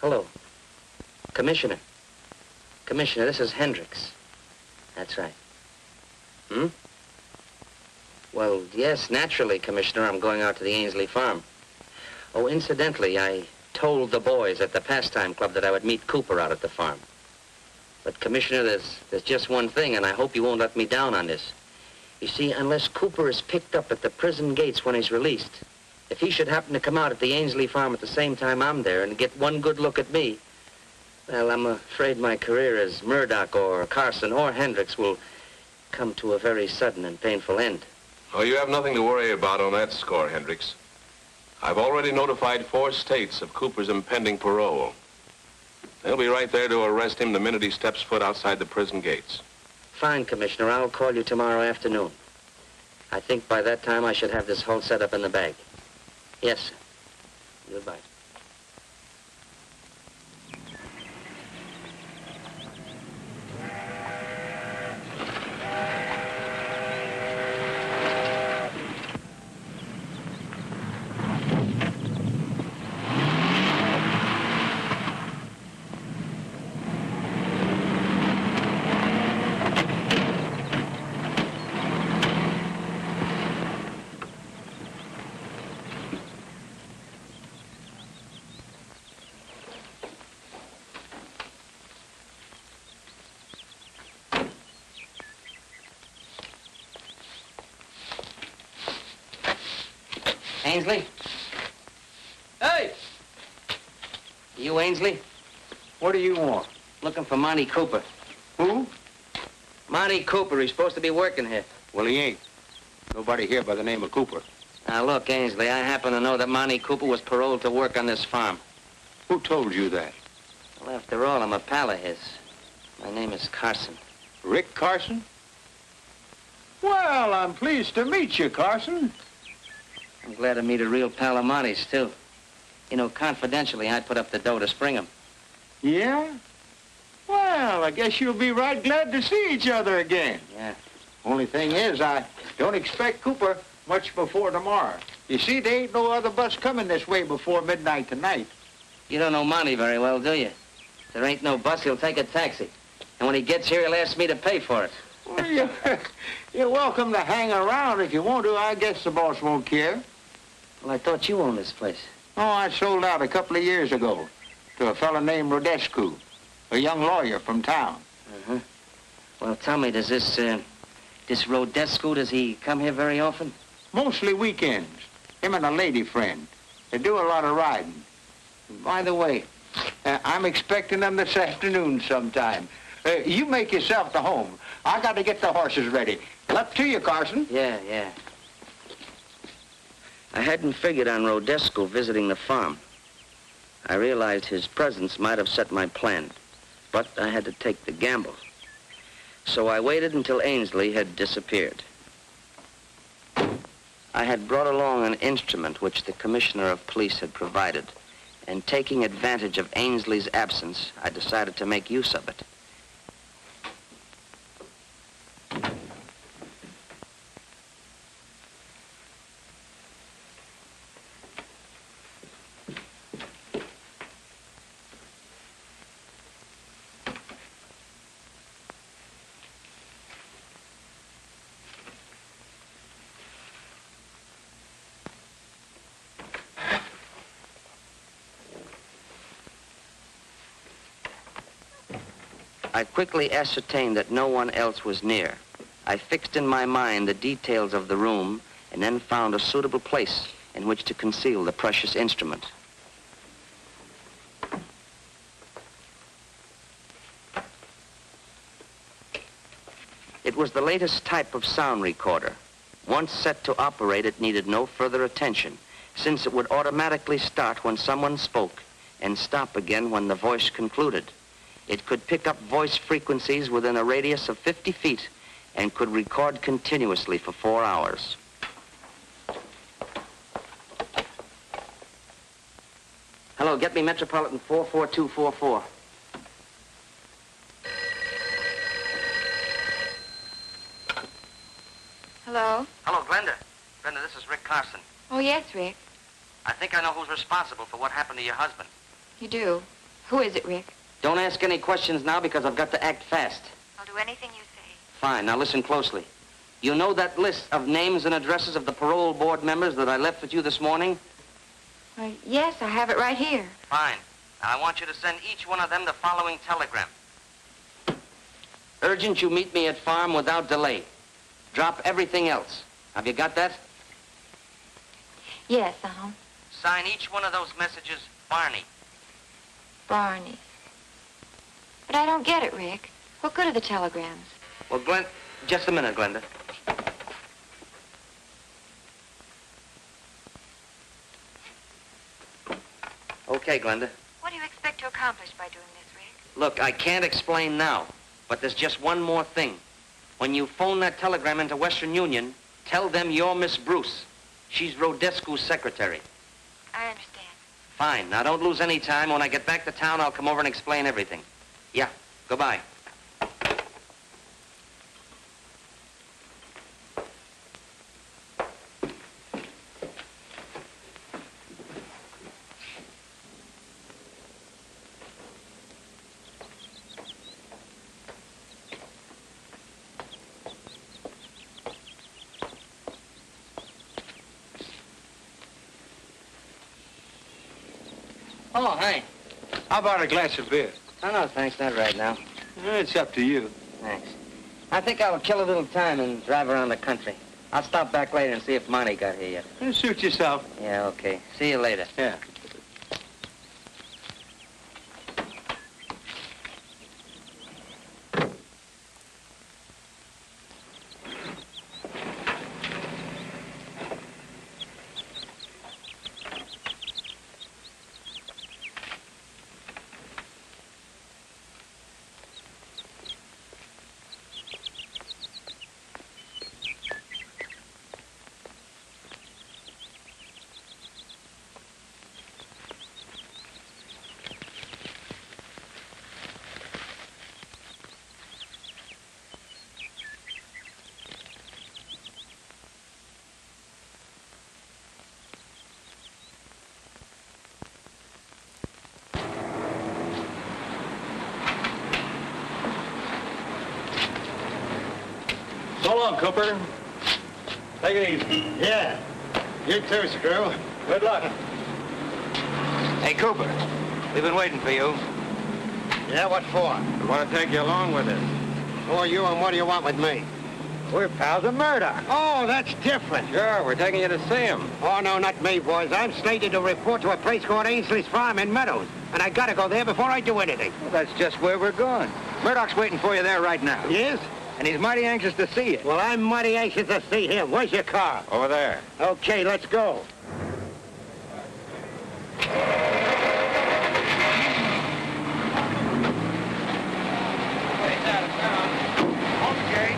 Hello. Commissioner. Commissioner, this is Hendricks. That's right. Hmm? Well, yes, naturally, Commissioner, I'm going out to the Ainsley Farm. Oh, incidentally, I told the boys at the pastime club that I would meet Cooper out at the farm. But, Commissioner, there's just one thing, and I hope you won't let me down on this. You see, unless Cooper is picked up at the prison gates when he's released, if he should happen to come out at the Ainsley Farm at the same time I'm there and get one good look at me, well, I'm afraid my career as Murdoch or Carson or Hendricks will come to a very sudden and painful end. Oh, you have nothing to worry about on that score, Hendricks. I've already notified 4 states of Cooper's impending parole. They'll be right there to arrest him the minute he steps foot outside the prison gates. Fine, Commissioner. I'll call you tomorrow afternoon. I think by that time I should have this whole setup in the bag. Yes, sir. Goodbye. Ainsley? Hey! You Ainsley? What do you want? Looking for Monty Cooper. Who? Monty Cooper. He's supposed to be working here. Well, he ain't. Nobody here by the name of Cooper. Now, look, Ainsley, I happen to know that Monty Cooper was paroled to work on this farm. Who told you that? Well, after all, I'm a pal of his. My name is Carson. Rick Carson? Well, I'm pleased to meet you, Carson. I'm glad to meet a real pal of Monty's, too. You know, confidentially, I put up the dough to spring him. Yeah? Well, I guess you'll be right glad to see each other again. Yeah. Only thing is, I don't expect Cooper much before tomorrow. You see, there ain't no other bus coming this way before midnight tonight. You don't know Monty very well, do you? If there ain't no bus, he'll take a taxi. And when he gets here, he'll ask me to pay for it. Well, you're welcome to hang around if you want to. I guess the boss won't care. Well, I thought you owned this place. Oh, I sold out a couple of years ago to a fellow named Rodescu, a young lawyer from town. Uh-huh. Well, tell me, does this Rodescu, does he come here very often? Mostly weekends. Him and a lady friend. They do a lot of riding. By the way, I'm expecting them this afternoon sometime. You make yourself to home. I got to get the horses ready. Up to you, Carson. Yeah. I hadn't figured on Rodescu visiting the farm. I realized his presence might have set my plan, but I had to take the gamble. So I waited until Ainsley had disappeared. I had brought along an instrument which the Commissioner of Police had provided, and taking advantage of Ainsley's absence, I decided to make use of it. I quickly ascertained that no one else was near. I fixed in my mind the details of the room and then found a suitable place in which to conceal the precious instrument. It was the latest type of sound recorder. Once set to operate, it needed no further attention, since it would automatically start when someone spoke and stop again when the voice concluded. It could pick up voice frequencies within a radius of 50 feet and could record continuously for 4 hours. Hello, get me Metropolitan 44244. Hello? Hello, Glenda. Glenda, this is Rick Carson. Oh, yes, Rick. I think I know who's responsible for what happened to your husband. You do? Who is it, Rick? Don't ask any questions now because I've got to act fast. I'll do anything you say. Fine. Now listen closely. You know that list of names and addresses of the parole board members that I left with you this morning? Yes, I have it right here. Fine. Now I want you to send each one of them the following telegram. Urgent you meet me at farm without delay. Drop everything else. Have you got that? Yes, Sign each one of those messages Barney. Barney. But I don't get it, Rick. What good are the telegrams? Well, Glenn, just a minute, Glenda. Okay, Glenda. What do you expect to accomplish by doing this, Rick? Look, I can't explain now, but there's just one more thing. When you phone that telegram into Western Union, tell them you're Miss Bruce. She's Rodescu's secretary. I understand. Fine. Now, don't lose any time. When I get back to town, I'll come over and explain everything. Yeah. Goodbye. Oh, hi. How about a glass of beer? Oh, no, thanks. Not right now. It's up to you. Thanks. I think I'll kill a little time and drive around the country. I'll stop back later and see if Monty got here yet. Suit yourself. Yeah, okay. See you later. Yeah. So long, Cooper. Take it easy. Yeah. You too, Screw. Good luck. Hey, Cooper. We've been waiting for you. Yeah, what for? We want to take you along with us. Who are you and what do you want with me? We're pals of Murdoch. Oh, that's different. Sure, we're taking you to see him. Oh, no, not me, boys. I'm slated to report to a place called Ainsley's Farm in Meadows. And I gotta go there before I do anything. Well, that's just where we're going. Murdoch's waiting for you there right now. Yes? And he's mighty anxious to see you. Well, I'm mighty anxious to see him. Where's your car? Over there. Okay, let's go. Okay.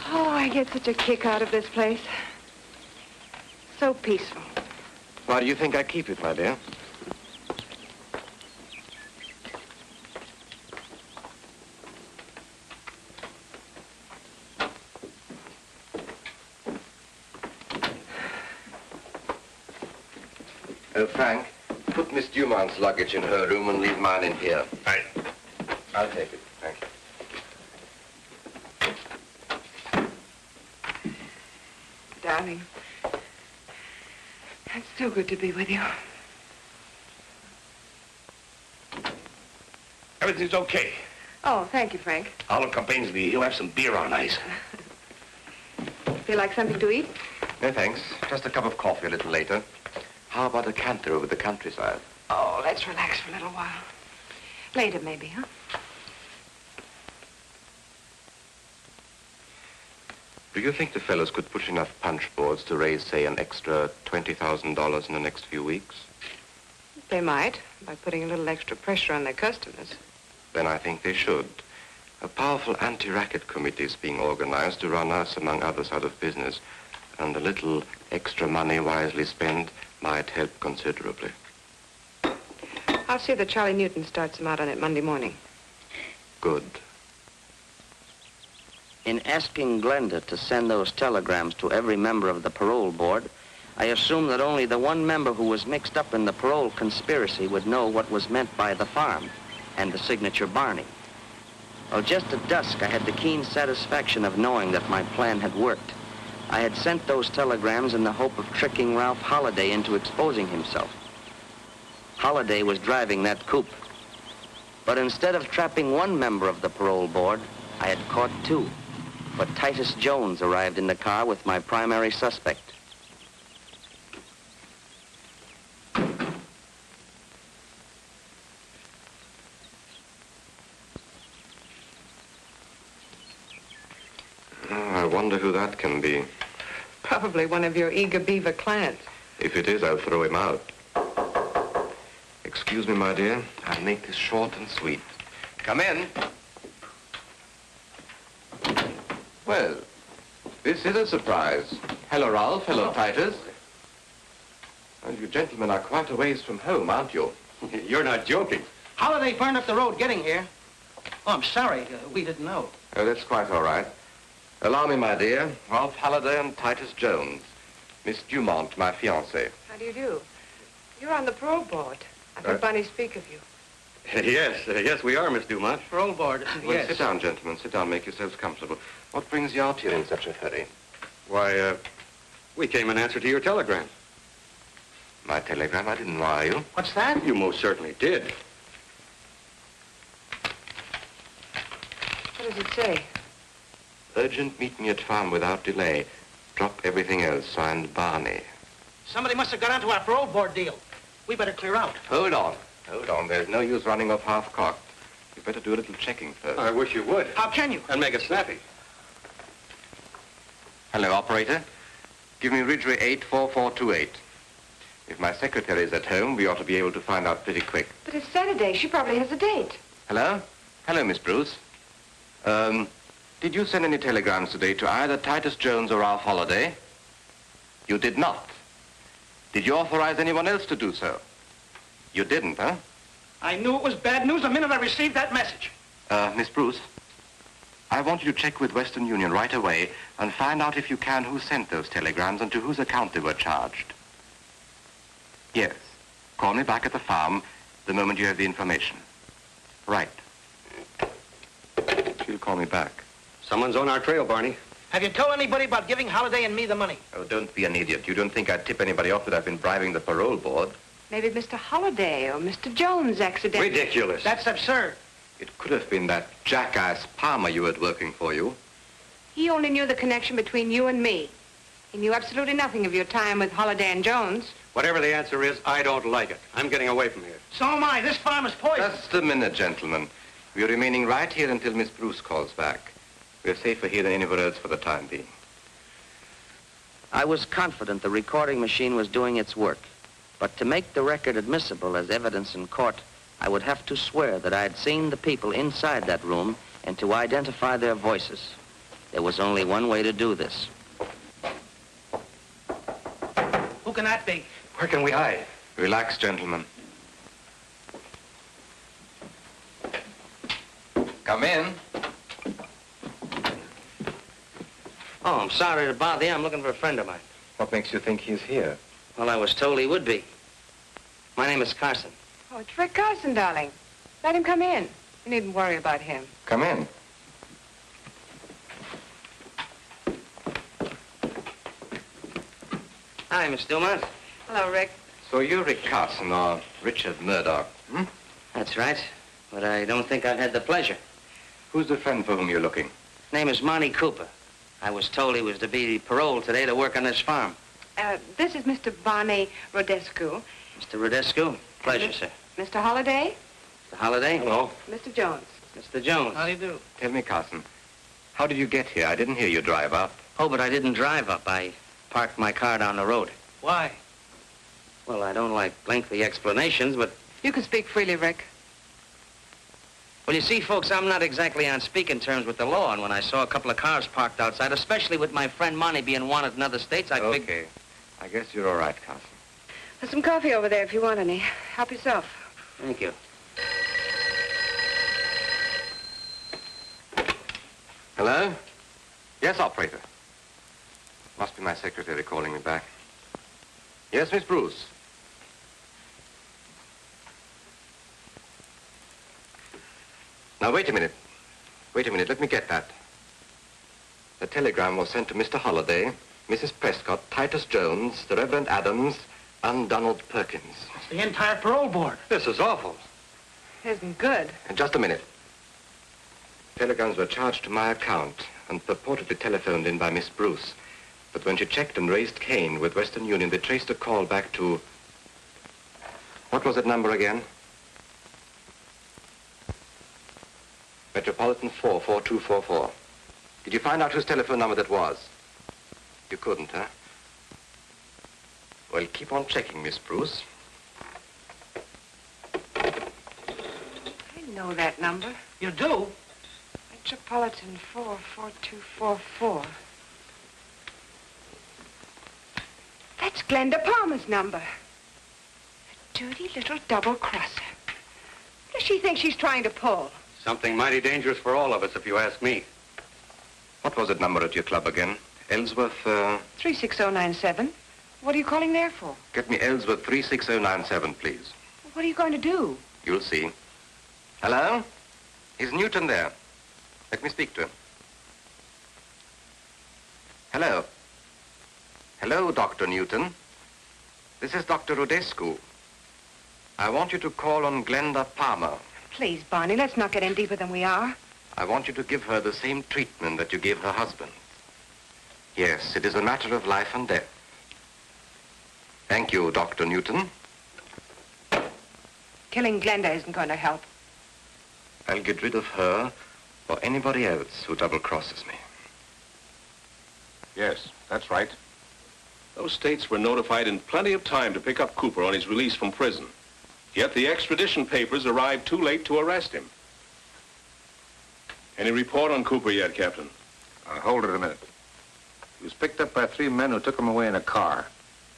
Oh, I get such a kick out of this place. So peaceful. Why do you think I keep it, my dear? Oh, Frank, put Miss Dumont's luggage in her room and leave mine in here. Right. I'll take it. Thank you. Darling, it's so good to be with you. Everything's okay. Oh, thank you, Frank. Olive complains me. He'll have some beer on ice. Feel like something to eat? No, thanks. Just a cup of coffee a little later. How about a canter over the countryside? Oh, let's relax for a little while. Later, maybe, huh? Do you think the fellows could push enough punch boards to raise, say, an extra $20,000 in the next few weeks? They might, by putting a little extra pressure on their customers. Then I think they should. A powerful anti-racket committee is being organized to run us, among others, out of business. And a little extra money wisely spent might help considerably. I'll see that Charlie Newton starts them out on it Monday morning. Good. In asking Glenda to send those telegrams to every member of the parole board, I assumed that only the one member who was mixed up in the parole conspiracy would know what was meant by the farm and the signature Barney. Well, just at dusk, I had the keen satisfaction of knowing that my plan had worked. I had sent those telegrams in the hope of tricking Ralph Holliday into exposing himself. Holliday was driving that coupe. But instead of trapping one member of the parole board, I had caught two. But Titus Jones arrived in the car with my primary suspect. I wonder who that can be. Probably one of your eager beaver clients. If it is, I'll throw him out. Excuse me, my dear. I'll make this short and sweet. Come in. Well, this is a surprise. Hello, Ralph. Hello, Titus. And you gentlemen are quite a ways from home, aren't you? You're not joking. Holiday burned up the road getting here. Oh, I'm sorry. We didn't know. Oh, that's quite all right. Allow me, my dear. Ralph Halliday and Titus Jones. Miss Dumont, my fiancée. How do you do? You're on the parole board. I heard Bunny speak of you. Yes, we are, Miss Dumont. Parole board, Well, yes. sit down, gentlemen. Sit down. Make yourselves comfortable. What brings you out here in such a hurry? Why, we came in answer to your telegram. My telegram? I didn't wire you. What's that? You most certainly did. What does it say? Urgent, meet me at farm without delay. Drop everything else. Signed, Barney. Somebody must have got onto our parole board deal. We better clear out. Hold on. Hold on. There's no use running off half-cocked. You better do a little checking first. I wish you would. How can you? And make it snappy. Hello, operator. Give me Ridgeway 84428. If my secretary is at home, we ought to be able to find out pretty quick. But it's Saturday. She probably has a date. Hello? Hello, Miss Bruce. Did you send any telegrams today to either Titus Jones or Ralph Holliday? You did not. Did you authorize anyone else to do so? You didn't, huh? I knew it was bad news the minute I received that message. Miss Bruce, I want you to check with Western Union right away and find out if you can who sent those telegrams and to whose account they were charged. Yes. Call me back at the farm the moment you have the information. Right. She'll call me back. Someone's on our trail, Barney. Have you told anybody about giving Holiday and me the money? Oh, don't be an idiot. You don't think I'd tip anybody off that I've been bribing the parole board? Maybe Mr. Holliday or Mr. Jones accidentally. Ridiculous. That's absurd. It could have been that jackass Palmer you had working for you. He only knew the connection between you and me. He knew absolutely nothing of your time with Holliday and Jones. Whatever the answer is, I don't like it. I'm getting away from here. So am I. This farm is poisoned. Just a minute, gentlemen. We're remaining right here until Miss Bruce calls back. We're safer here than anywhere else for the time being. I was confident the recording machine was doing its work. But to make the record admissible as evidence in court, I would have to swear that I had seen the people inside that room and to identify their voices. There was only one way to do this. Who can that be? Where can we hide? Relax, gentlemen. Come in. Oh, I'm sorry to bother you. I'm looking for a friend of mine. What makes you think he's here? Well, I was told he would be. My name is Carson. Oh, it's Rick Carson, darling. Let him come in. You needn't worry about him. Come in. Hi, Miss Dumont. Hello, Rick. So you're Rick Carson or Richard Murdoch, hmm? That's right. But I don't think I've had the pleasure. Who's the friend for whom you're looking? Name is Monty Cooper. I was told he was to be paroled today to work on this farm. This is Mr. Barney Rodescu. Mr. Rodescu, pleasure, sir. Mr. Holliday. Mr. Holliday? Hello. Mr. Jones. Mr. Jones. How do you do? Tell me, Carson, how did you get here? I didn't hear you drive up. Oh, but I didn't drive up. I parked my car down the road. Why? Well, I don't like lengthy explanations, but... You can speak freely, Rick. Well, you see, folks, I'm not exactly on speaking terms with the law, and when I saw a couple of cars parked outside, especially with my friend Monty being wanted in other states, I figured... Okay. I guess you're all right, Carson. There's some coffee over there if you want any. Help yourself. Thank you. Hello? Yes, operator. Must be my secretary calling me back. Yes, Miss Bruce. Now, wait a minute. Wait a minute. Let me get that. The telegram was sent to Mr. Holliday, Mrs. Prescott, Titus Jones, the Reverend Adams, and Donald Perkins. It's the entire parole board. This is awful. Isn't good. Just a minute. Telegrams were charged to my account and purportedly telephoned in by Miss Bruce. But when she checked and raised Cain with Western Union, they traced a call back to... What was that number again? Metropolitan 44244. Did you find out whose telephone number that was? You couldn't, huh? Well, keep on checking, Miss Bruce. I know that number. You do? Metropolitan 44244. That's Glenda Palmer's number. A dirty little double-crosser. What does she think she's trying to pull? Something mighty dangerous for all of us, if you ask me. What was that number at your club again? Ellsworth, 36097. What are you calling there for? Get me Ellsworth 36097, please. What are you going to do? You'll see. Hello? Is Newton there? Let me speak to him. Hello? Hello, Dr. Newton. This is Dr. Rodescu. I want you to call on Glenda Palmer. Please, Barney, let's not get in deeper than we are. I want you to give her the same treatment that you gave her husband. Yes, it is a matter of life and death. Thank you, Dr. Newton. Killing Glenda isn't going to help. I'll get rid of her or anybody else who double-crosses me. Yes, that's right. Those states were notified in plenty of time to pick up Cooper on his release from prison. Yet the extradition papers arrived too late to arrest him. Any report on Cooper yet, Captain? Hold it a minute. He was picked up by 3 men who took him away in a car.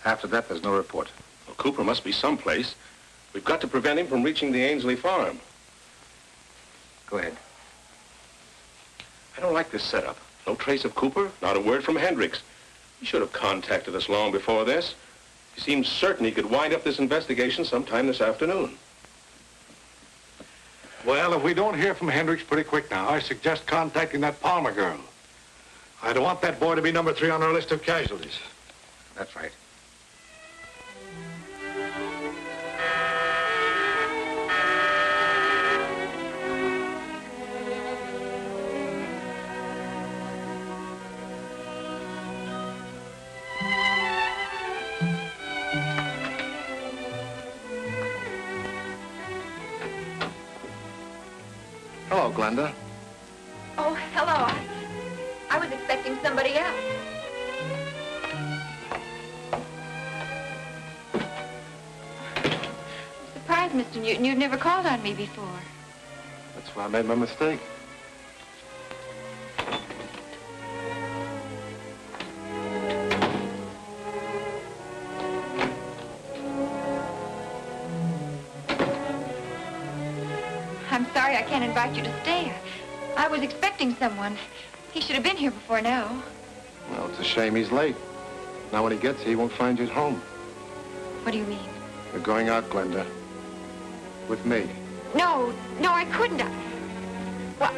After that, there's no report. Well, Cooper must be someplace. We've got to prevent him from reaching the Ainsley farm. Go ahead. I don't like this setup. No trace of Cooper, not a word from Hendricks. He should have contacted us long before this. He seemed certain he could wind up this investigation sometime this afternoon. Well, if we don't hear from Hendricks pretty quick now, I suggest contacting that Palmer girl. I don't want that boy to be number 3 on our list of casualties. That's right. Hello, Glenda. Oh, hello. I was expecting somebody else. I'm surprised, Mr. Newton. You've never called on me before. That's why I made my mistake. I'm sorry I can't invite you to stay. I was expecting someone. He should have been here before now. Well, it's a shame he's late. Now when he gets here, he won't find you at home. What do you mean? You're going out, Glenda. With me. No, I couldn't. Well,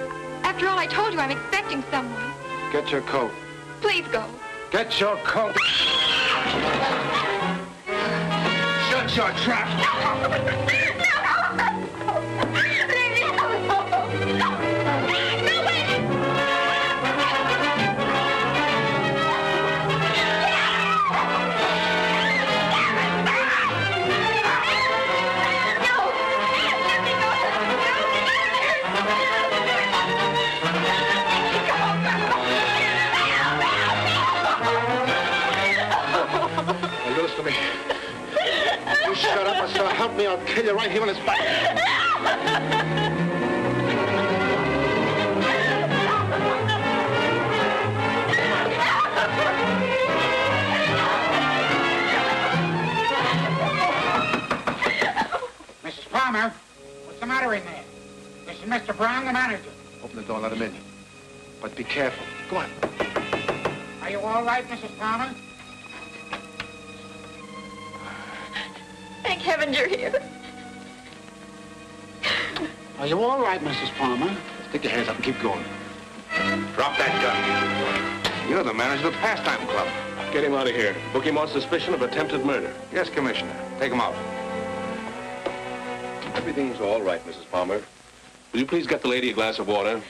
after all I told you, I'm expecting someone. Get your coat. Please go. Get your coat. Shut your trap. To me. You shut up, or so help me, I'll kill you right here on his back. Mrs. Palmer, what's the matter in there? This is Mr. Brown, the manager. Open the door and let him in. But be careful. Go on. Are you all right, Mrs. Palmer? Thank heaven you're here. Are you all right, Mrs. Palmer? Stick your hands up and keep going. Drop that gun. You're the manager of the pastime club. Get him out of here. Book him on suspicion of attempted murder. Yes, Commissioner. Take him out. Everything's all right, Mrs. Palmer. Will you please get the lady a glass of water?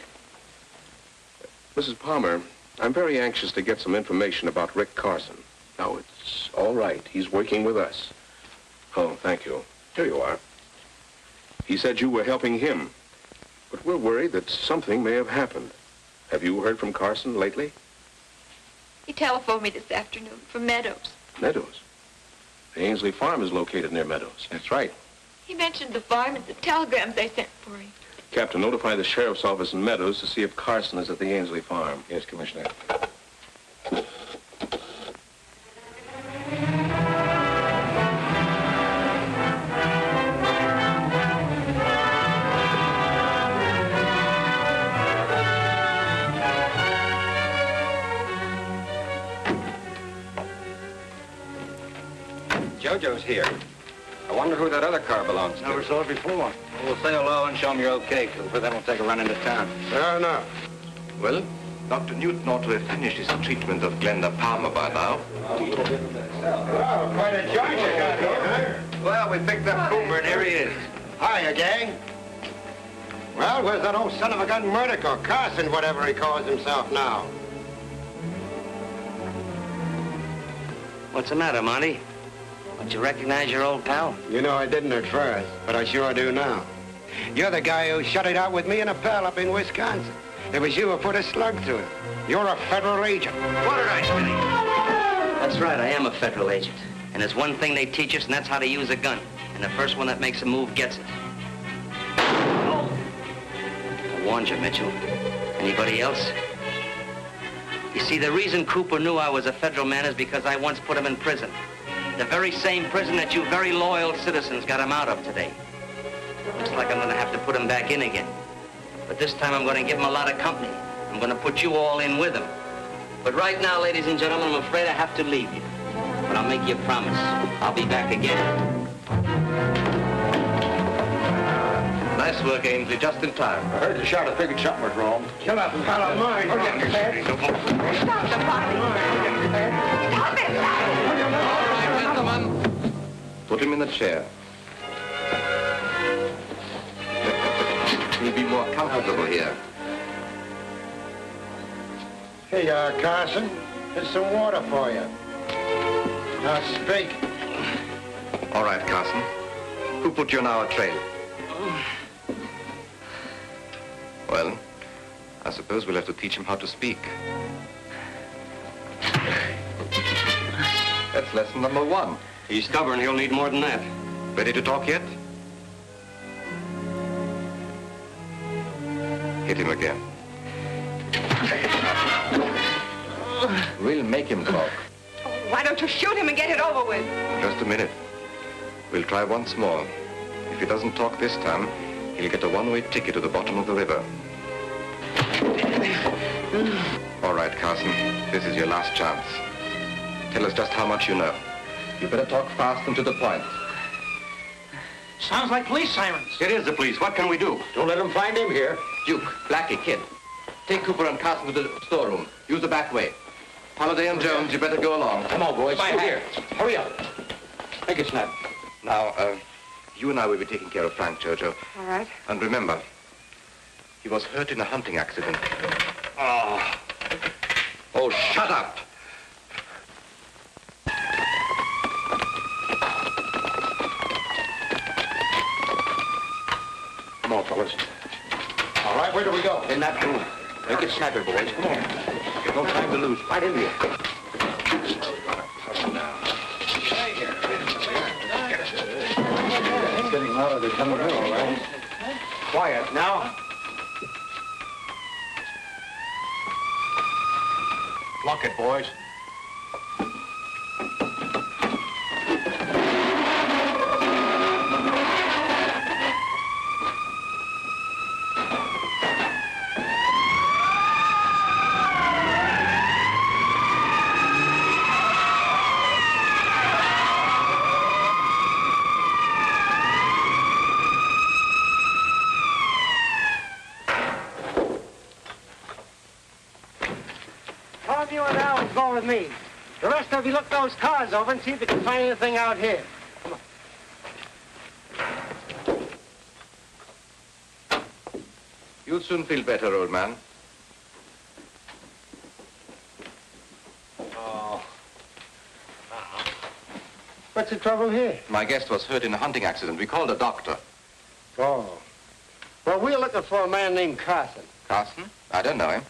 Mrs. Palmer, I'm very anxious to get some information about Rick Carson. Now, it's all right. He's working with us. Oh, thank you. Here you are. He said you were helping him, but we're worried that something may have happened. Have you heard from Carson lately? He telephoned me this afternoon from Meadows. Meadows? The Ainsley Farm is located near Meadows. That's right. He mentioned the farm and the telegrams they sent for him. Captain, notify the sheriff's office in Meadows to see if Carson is at the Ainsley Farm. Yes, Commissioner. Jojo's here. I wonder who that other car belongs to. Never saw it before. We'll say hello and show him you're okay, Cooper. Then we'll take a run into town. Fair enough. Well, Dr. Newton ought to have finished his treatment of Glenda Palmer by now. Oh, quite a joint you got here. Well, we picked up Cooper, and here he is. Hiya, gang. Well, where's that old son of a gun Murdoch or Carson, whatever he calls himself now? What's the matter, Monty? Don't you recognize your old pal? You know, I didn't at first, but I sure do now. You're the guy who shut it out with me and a pal up in Wisconsin. It was you who put a slug through him. You're a federal agent. What did I say? That's right, I am a federal agent. And there's one thing they teach us, and that's how to use a gun. And the first one that makes a move gets it. Oh. I warned you, Mitchell. Anybody else? You see, the reason Cooper knew I was a federal man is because I once put him in prison. The very same prison that you very loyal citizens got him out of today. Looks like I'm gonna have to put him back in again. But this time I'm gonna give him a lot of company. I'm gonna put you all in with him. But right now, ladies and gentlemen, I'm afraid I have to leave you. But I'll make you a promise. I'll be back again. Nice Nice work, Ainsley, just in time. I heard the shot. I figured something was wrong. Kill that pal of mine. Stop the boxing. Stop it! Gentlemen, put him in the chair. He'll be more comfortable here. Here you are, Carson. Here's some water for you. Now speak. All right, Carson. Who put you on our trail? Well, I suppose we'll have to teach him how to speak. That's lesson number 1. He's stubborn. He'll need more than that. Ready to talk yet? Hit him again. We'll make him talk. Why don't you shoot him and get it over with? Just a minute. We'll try once more. If he doesn't talk this time, he'll get a one-way ticket to the bottom of the river. All right, Carson. This is your last chance. Tell us just how much you know. You better talk fast and to the point. Sounds like police sirens. It is the police. What can we do? Don't let them find him here. Duke, Blackie, Kid. Take Cooper and Carson to the storeroom. Use the back way. Holliday and Jones, you better go along. Come on, boys. By Here. Hurry up. Make it snap. Now, you and I will be taking care of Frank, Jojo. All right. And remember, he was hurt in a hunting accident. Oh, shut up. Come on, fellas. All right, where do we go? In that room. Make it snappy, boys. Come on. No time to lose. Right in here. It's getting louder. They're coming in, all right. Quiet. Now. Lock it, boys. Tom, you and Al will go with me. The rest of you look those cars over and see if you can find anything out here. Come on. You'll soon feel better, old man. Oh. What's the trouble here? My guest was hurt in a hunting accident. We called a doctor. Oh. Well, we're looking for a man named Carson. Carson? I don't know him.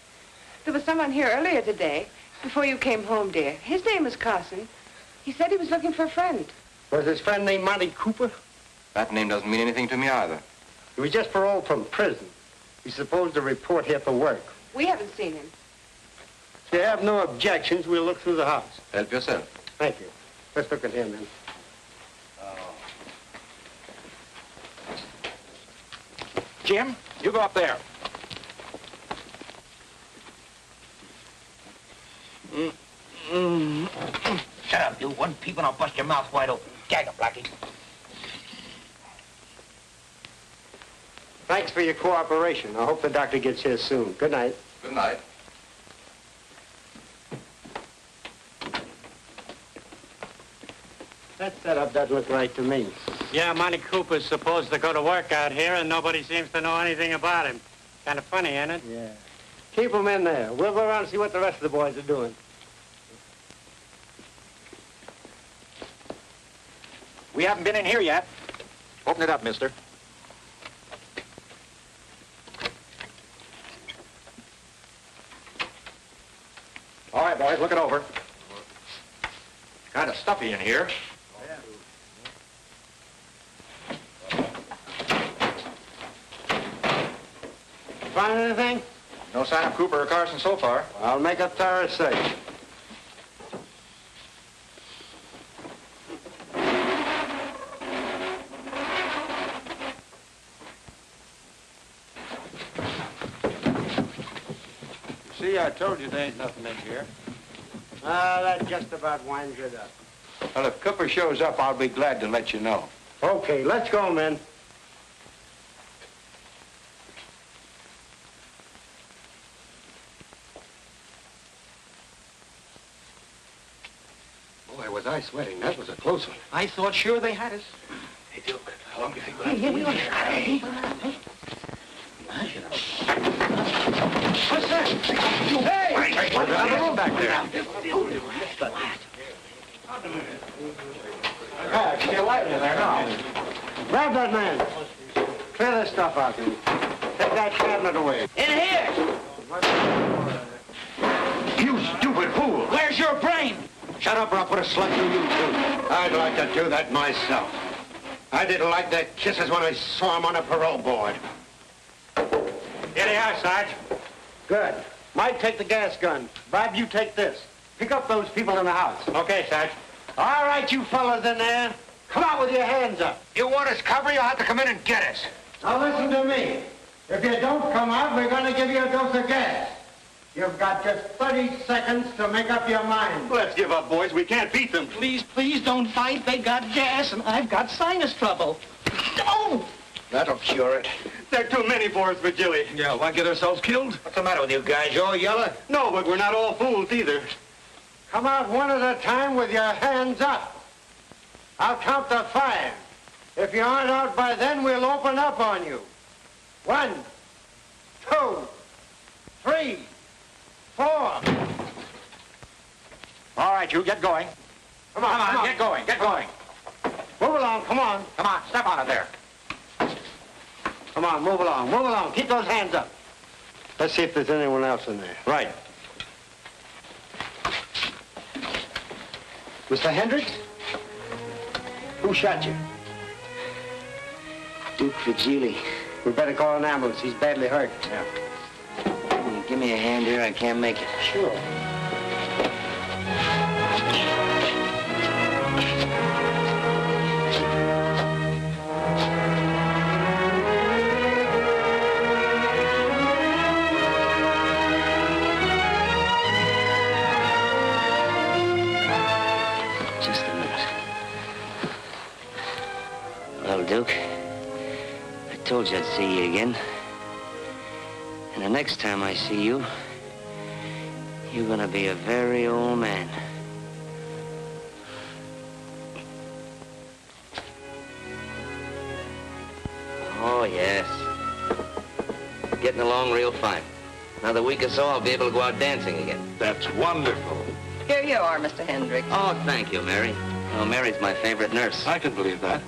There was someone here earlier today, before you came home, dear. His name is Carson. He said he was looking for a friend. Was his friend named Monty Cooper? That name doesn't mean anything to me either. He was just paroled from prison. He's supposed to report here for work. We haven't seen him. If you have no objections, we'll look through the house. Help yourself. Thank you. Let's look at him, then. Jim, you go up there. Shut up, you. One peep and I'll bust your mouth wide open. Gag him, Blackie. Thanks for your cooperation. I hope the doctor gets here soon. Good night. Good night. That setup doesn't look right to me. Yeah, Monty Cooper's supposed to go to work out here, and nobody seems to know anything about him. Kind of funny, ain't it? Yeah. Keep him in there. We'll go around and see what the rest of the boys are doing. We haven't been in here yet. Open it up, mister. All right, boys, look it over. Kind of stuffy in here. Find anything? No sign of Cooper or Carson so far. I'll make a thorough search. See, I told you there ain't nothing in here. That just about winds it up. Well, if Cooper shows up, I'll be glad to let you know. Okay, let's go, men. Boy, was I sweating. That was a close one. I thought sure they had us. Hey, Duke, how long do you think we'll Hey, have to hey, wait? hey. What's that? Hey! What's the room back there? Yeah, give me a light in there now. Grab that man. Clear this stuff out, dude. Take that cabinet away. In here! You stupid fool! Where's your brain? Shut up or I'll put a slug through you, too. I'd like to do that myself. I didn't like their kisses when I saw them on a parole board. Here they are, Sarge. Good. Mike, take the gas gun. Bob, you take this. Pick up those people in the house. Okay, Sarge. All right, you fellas in there. Come out with your hands up. You want us cover, you'll have to come in and get us. Now listen to me. If you don't come out, we're going to give you a dose of gas. You've got just 30 seconds to make up your mind. Let's give up, boys. We can't beat them. Please, please don't fight. They got gas, and I've got sinus trouble. Oh! That'll cure it. They're too many for us, Virgili. Yeah, why get ourselves killed? What's the matter with you guys? You all yellow? No, but we're not all fools either. Come out one at a time with your hands up. I'll count to 5. If you aren't out by then, we'll open up on you. 1, 2, 3, 4. All right, you get going. Come on, Get going, get going. Move along, come on. Come on, step on it there. Come on, move along, move along. Keep those hands up. Let's see if there's anyone else in there. Right. Mr. Hendricks? Who shot you? Duke Vigili. We better call an ambulance. He's badly hurt. Yeah. Give me a hand here. I can't make it. Sure. Just a minute. Well, Duke, I told you I'd see you again. And the next time I see you, you're gonna be a very old man. Oh, yes. Getting along real fine. Another week or so, I'll be able to go out dancing again. That's wonderful. Here you are, Mr. Hendricks. Oh, thank you, Mary. Oh, Mary's my favorite nurse. I can believe that.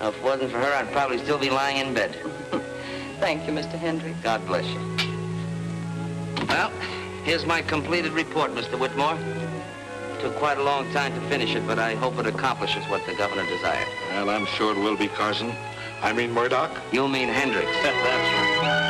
Now, if it wasn't for her, I'd probably still be lying in bed. Thank you, Mr. Hendricks. God bless you. Well, here's my completed report, Mr. Whitmore. Took quite a long time to finish it, but I hope it accomplishes what the governor desired. Well, I'm sure it will be, Carson. I mean Murdoch. You mean Hendricks. That's right.